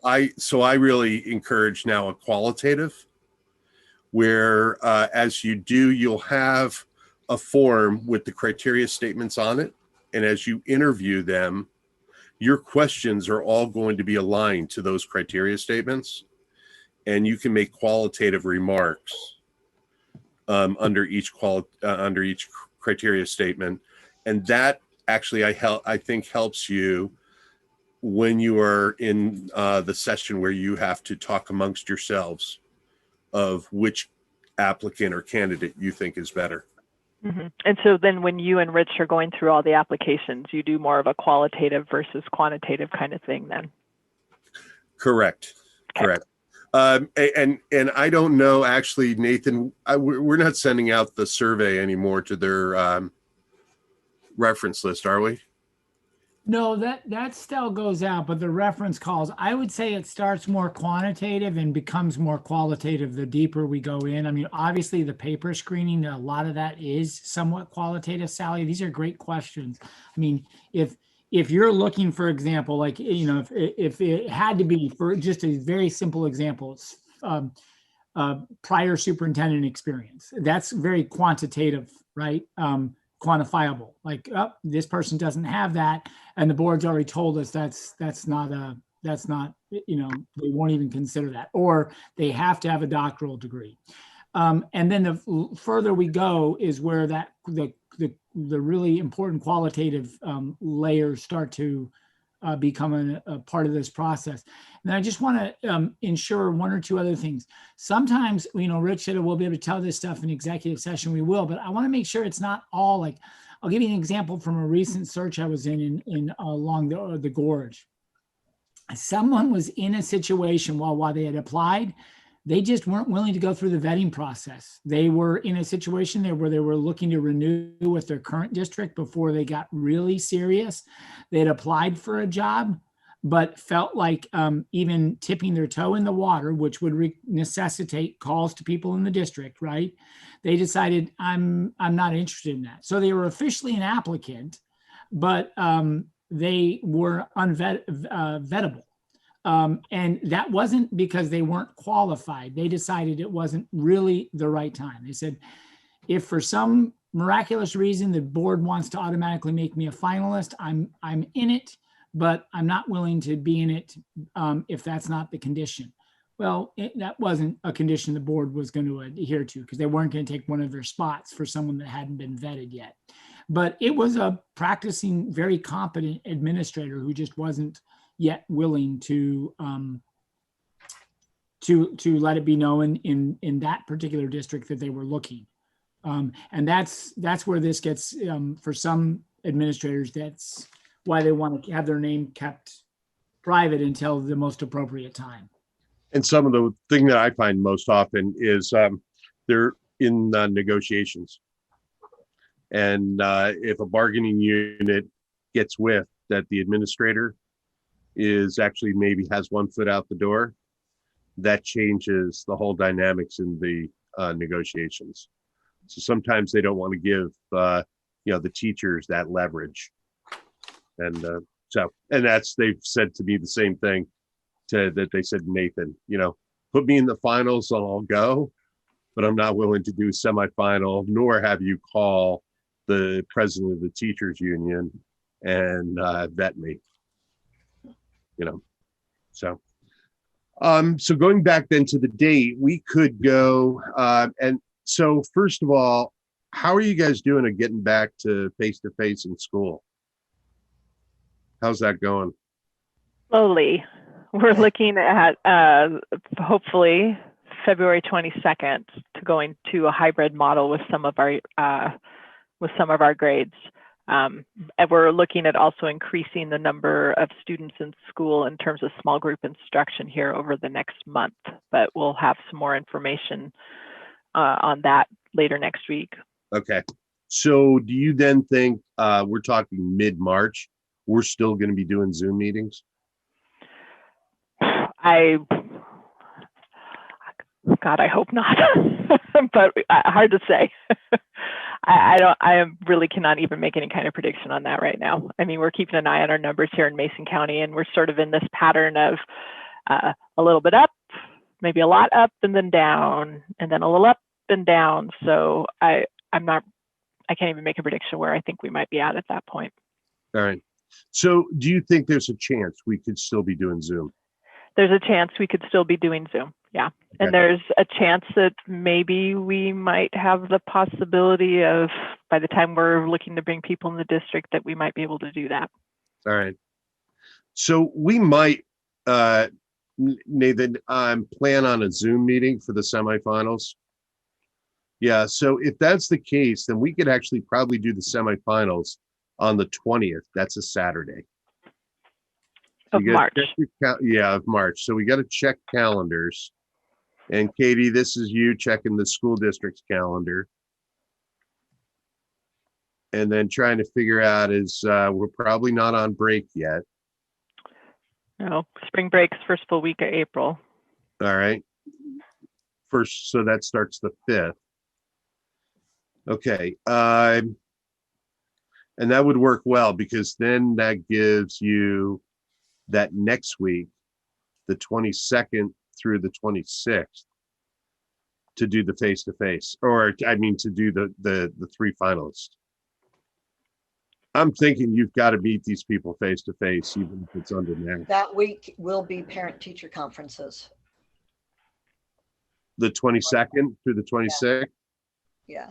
I really encourage now a qualitative where as you do, you'll have a form with the criteria statements on it. And as you interview them, your questions are all going to be aligned to those criteria statements. And you can make qualitative remarks under each criteria statement, and that actually I think helps you when you are in the session where you have to talk amongst yourselves of which applicant or candidate you think is better. Mm-hmm. And so then when you and Rich are going through all the applications, you do more of a qualitative versus quantitative kind of thing then? Correct. Okay. Correct. And I don't know, actually, Nathan, we're not sending out the survey anymore to their reference list, are we? No, that still goes out, but the reference calls, I would say it starts more quantitative and becomes more qualitative the deeper we go in. I mean, obviously the paper screening, a lot of that is somewhat qualitative. Sally, these are great questions. I mean, if you're looking, for example, like, if it had to be, for just a very simple example, prior superintendent experience, that's very quantitative, right? Quantifiable, like, oh, this person doesn't have that, and the board's already told us that's not, they won't even consider that, or they have to have a doctoral degree. And then the further we go is where the really important qualitative layers start to become a part of this process. And I just want to ensure one or two other things. Sometimes, Rich said we'll be able to tell this stuff in executive session, we will, but I want to make sure it's not all like, I'll give you an example from a recent search I was in along the gorge. Someone was in a situation while they had applied, they just weren't willing to go through the vetting process. They were in a situation there where they were looking to renew with their current district before they got really serious. They had applied for a job, but felt like even tipping their toe in the water, which would necessitate calls to people in the district, right? They decided, I'm not interested in that. So they were officially an applicant, but they were vettable. And that wasn't because they weren't qualified. They decided it wasn't really the right time. They said, if for some miraculous reason the board wants to automatically make me a finalist, I'm in it, but I'm not willing to be in it if that's not the condition. Well, that wasn't a condition the board was going to adhere to, because they weren't going to take one of their spots for someone that hadn't been vetted yet. But it was a practicing, very competent administrator who just wasn't yet willing to let it be known in that particular district that they were looking. And that's where this gets, for some administrators, that's why they want to have their name kept private until the most appropriate time. And some of the thing that I find most often is they're in negotiations. And if a bargaining unit gets with that the administrator is actually maybe has one foot out the door, that changes the whole dynamics in the negotiations. So sometimes they don't want to give the teachers that leverage. And that's, they've said to me the same thing that they said to Nathan, put me in the finals and I'll go, but I'm not willing to do semifinal, nor have you call the president of the teachers union and vet me, so. So going back then to the date, we could go, and so first of all, how are you guys doing at getting back to face-to-face in school? How's that going? Slowly. We're looking at hopefully February 22nd to going to a hybrid model with some of our grades. And we're looking at also increasing the number of students in school in terms of small group instruction here over the next month, but we'll have some more information on that later next week. Okay. So do you then think we're talking mid-March, we're still going to be doing Zoom meetings? God, I hope not, but hard to say. I really cannot even make any kind of prediction on that right now. I mean, we're keeping an eye on our numbers here in Mason County, and we're sort of in this pattern of a little bit up, maybe a lot up and then down, and then a little up and down. So I can't even make a prediction where I think we might be at that point. All right. So do you think there's a chance we could still be doing Zoom? There's a chance we could still be doing Zoom. Yeah. Okay. And there's a chance that maybe we might have the possibility of, by the time we're looking to bring people in the district, that we might be able to do that. All right. So we might, Nathan, plan on a Zoom meeting for the semifinals. Yeah. So if that's the case, then we could actually probably do the semifinals on the 20th. That's a Saturday. Of March. Of March. So we got to check calendars. And Katie, this is you checking the school district's calendar. And then trying to figure out is we're probably not on break yet. No, spring break's first full week of April. All right. First, so that starts the 5th. Okay. And that would work well because then that gives you that next week, the 22nd through the 26th, to do the face-to-face, or I mean to do the 3 finalists. I'm thinking you've got to meet these people face-to-face, even if it's under now. That week will be parent-teacher conferences. The 22nd through the 26th? Yeah.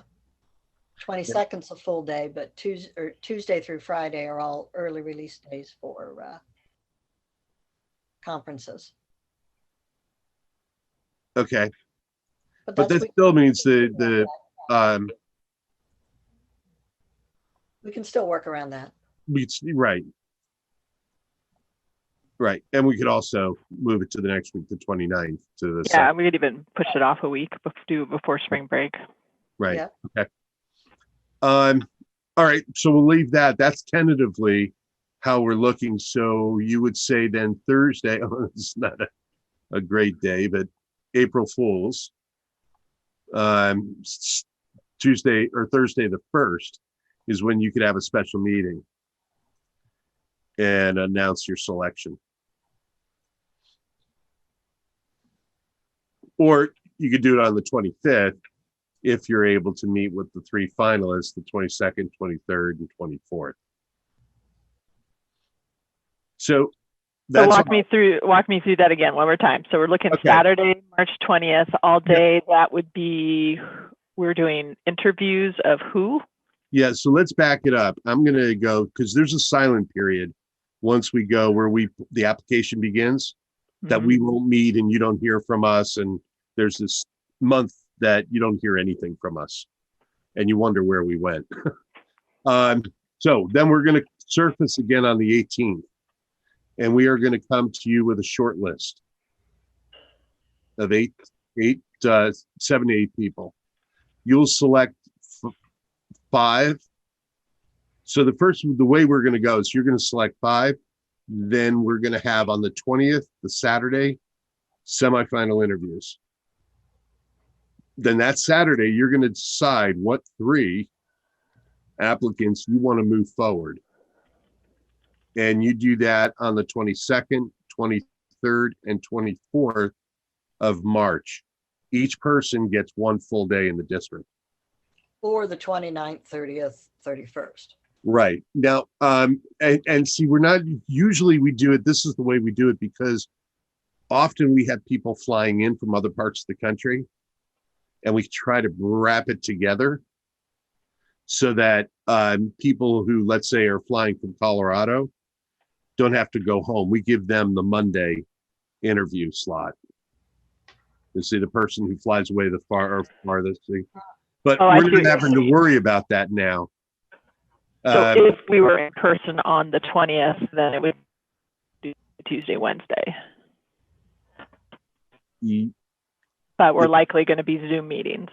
22nd's a full day, but Tuesday through Friday are all early release days for conferences. Okay, But but that's, that still means the we can still work around that. right. Right, and we could also move it to the next week, the 29th, to the Yeah, second. we could even push it off a week, do it before spring break. Right. Yeah. Okay. All right. So we'll leave that. That's tentatively how we're looking. So you would say then Thursday. Oh, it's not a great day, but April Fools. Tuesday or Thursday the 1st is when you could have a special meeting and announce your selection. Or you could do it on the 25th if you're able to meet with the 3 finalists, the 22nd, 23rd, and 24th. So that's walk me through that again one more time. So we're looking Okay. Saturday, March 20th, all day. That would be, we're doing interviews of who? Yeah, so let's back it up. I'm going to go because there's a silent period once we go where the application begins that Mhm. we won't meet and you don't hear from us. And there's this month that you don't hear anything from us and you wonder where we went. So then we're going to surface again on the 18th and we are going to come to you with a short list of 7 to 8 people. You'll select 5. So the way we're going to go is you're going to select 5. Then we're going to have on the 20th, the Saturday, semifinal interviews. Then that Saturday, you're going to decide what 3 applicants you want to move forward. And you do that on the 22nd, 23rd, and 24th of March. Each person gets 1 full day in the district. Or the 29th, 30th, 31st. Right. Now, and see, we're not, usually we do it, this is the way we do it because often we have people flying in from other parts of the country and we try to wrap it together so that people who, let's say, are flying from Colorado don't have to go home. We give them the Monday interview slot. You see the person who flies away the farthest. But Oh, I we're see not what you're having to worry about that now. So if we were in person on the 20th, then it would be Tuesday, Wednesday. But we're likely going to be Zoom meetings.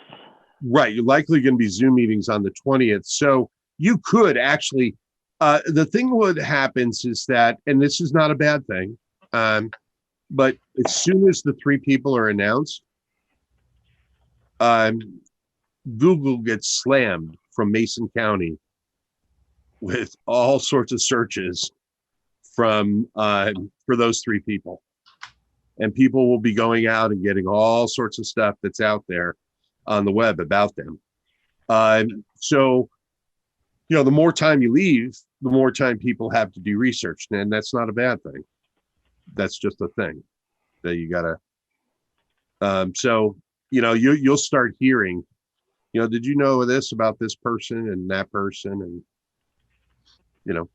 Right. You're likely going to be Zoom meetings on the 20th. So you could actually, the thing what happens is that, and this is not a bad thing, but as soon as the 3 people are announced, Google gets slammed from Mason County with all sorts of searches from for those 3 people. And people will be going out and getting all sorts of stuff that's out there on the web about them. So, you know, the more time you leave, the more time people have to do research. And that's not a bad thing. That's just a thing that you gotta. So, you know, you'll start hearing, you know, did you know this about this person and that person? And, you know,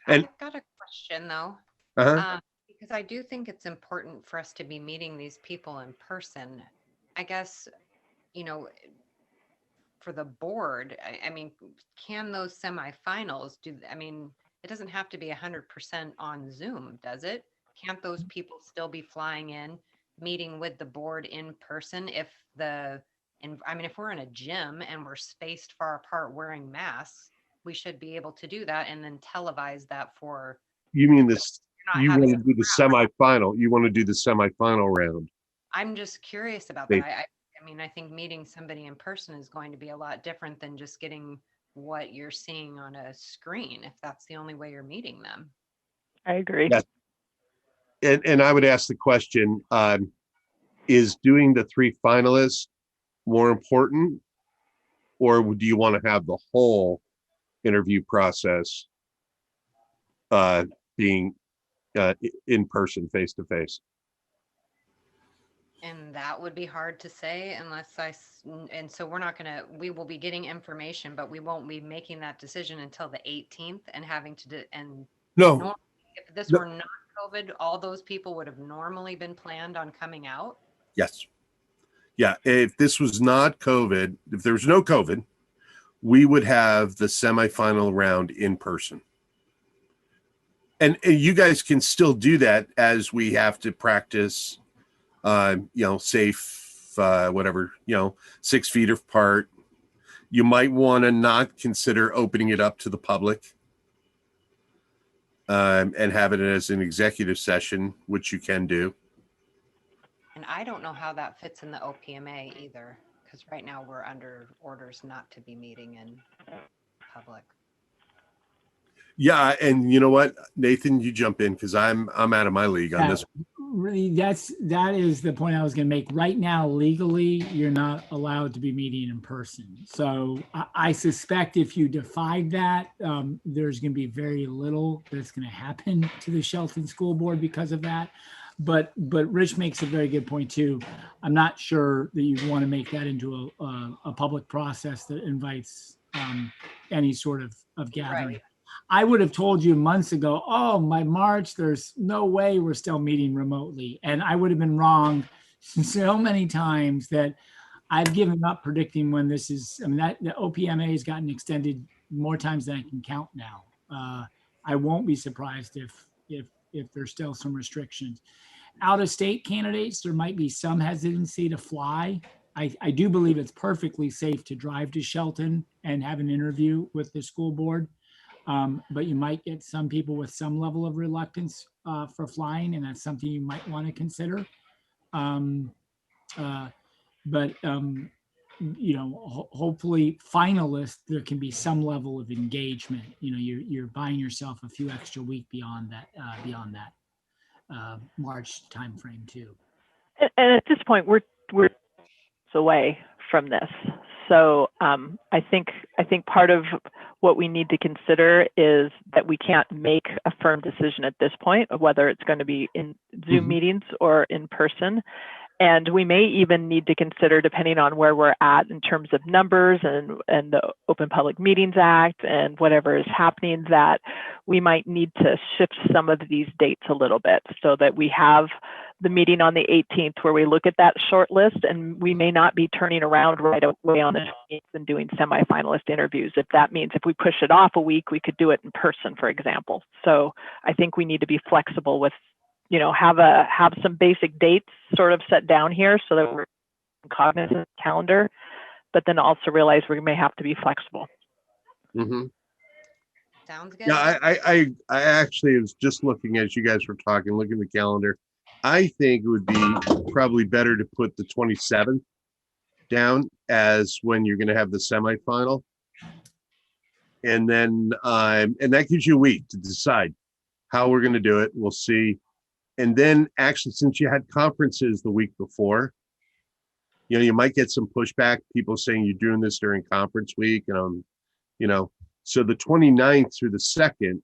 and I've got a question though. Because I do think it's important for us to be meeting these people in person. I guess, you know, for the board, I mean, can those semifinals I mean, it doesn't have to be 100% on Zoom, does it? Can't those people still be flying in, meeting with the board in person if I mean, if we're in a gym and we're spaced far apart wearing masks, we should be able to do that and then televise that for. you mean this, not you want having to do the semifinal, you want to do the semifinal round. I'm just curious about that. I mean, I think meeting somebody in person is going to be a lot different than just getting what you're seeing on a screen, if that's the only way you're meeting them. I agree. Yes. And I would ask the question, is doing the 3 finalists more important? Or do you want to have the whole interview process being in person, face to face? And that would be hard to say and so we will be getting information, but we won't be making that decision until the 18th and having to No. if this were not COVID, all those people would have normally been planned on coming out? Yes. Yeah. If this was not COVID, if there was no COVID, we would have the semifinal round in person. And you guys can still do that as we have to practice, safe, whatever, 6 feet apart. You might want to not consider opening it up to the public and have it as an executive session, which you can do. And I don't know how that fits in the OPMA either, because right now we're under orders not to be meeting in public. Yeah, and you know what, Nathan, you jump in because I'm out of my league on this. Really, that is the point I was going to make. Right now, legally, you're not allowed to be meeting in person. So I suspect if you defied that, there's going to be very little that's going to happen to the Shelton School Board because of that. But Rich makes a very good point too. I'm not sure that you want to make that into a public process that invites any sort of gathering. Right. I would have told you months ago, oh, my March, there's no way we're still meeting remotely. And I would have been wrong so many times that I've given up predicting when this is. I mean, that the OPMA has gotten extended more times than I can count now. I won't be surprised if there's still some restrictions. Out-of-state candidates, there might be some hesitancy to fly. I do believe it's perfectly safe to drive to Shelton and have an interview with the school board. But you might get some people with some level of reluctance for flying, and that's something you might want to consider. Hopefully finalists, there can be some level of engagement. You're buying yourself a few extra weeks beyond that March timeframe too. And at this point, we're away from this. So I think part of what we need to consider is that we can't make a firm decision at this point of whether it's going to be in Zoom meetings or in person. And we may even need to consider, depending on where we're at in terms of numbers and the Open Public Meetings Act and whatever is happening, that we might need to shift some of these dates a little bit so that we have the meeting on the 18th where we look at that short list, and we may not be turning around right away on the 20th and doing semifinalist interviews. If that means if we push it off a week, we could do it in person, for example. So I think we need to be flexible with, have some basic dates sort of set down here so that we're cognizant of the calendar, but then also realize we may have to be flexible. Mm-hmm. Sounds good. Yeah, I actually was just looking as you guys were talking, looking at the calendar. I think it would be probably better to put the 27th down as when you're going to have the semifinal. And then, and that gives you a week to decide how we're going to do it. We'll see. And then actually, since you had conferences the week before, you might get some pushback, people saying you're doing this during conference week. And, so the 29th through the 2nd,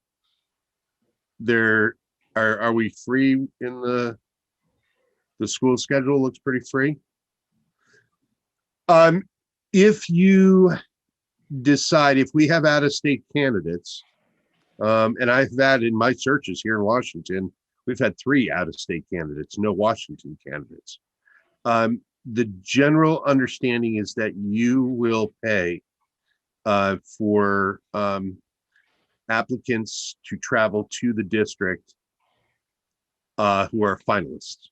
are we free in the school schedule? Looks pretty free. If you decide, if we have out-of-state candidates, and I've had in my searches here in Washington, we've had 3 out-of-state candidates, no Washington candidates. The general understanding is that you will pay for applicants to travel to the district who are finalists.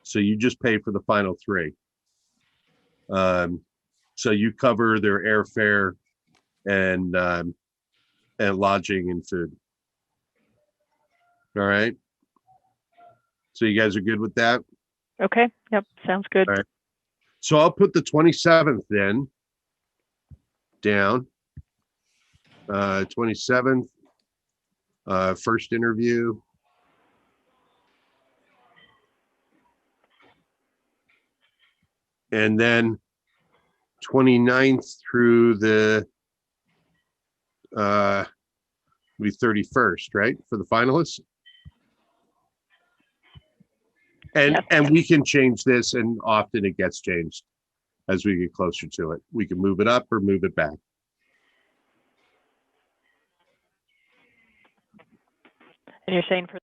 So you just pay for the final 3. So you cover their airfare and lodging and food. All right. So you guys are good with that? Okay. Yep. Sounds good. All right. So I'll put the 27th then down. 27th, first interview. And then 29th through the 31st, right? For the finalists. And we can change this, and often it gets changed as we get closer to it. We can move it up or move it back. And you're saying for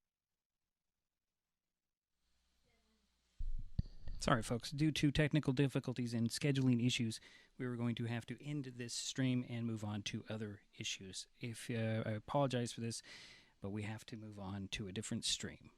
Sorry, folks. Due to technical difficulties and scheduling issues, we were going to have to end this stream and move on to other issues. I apologize for this, but we have to move on to a different stream.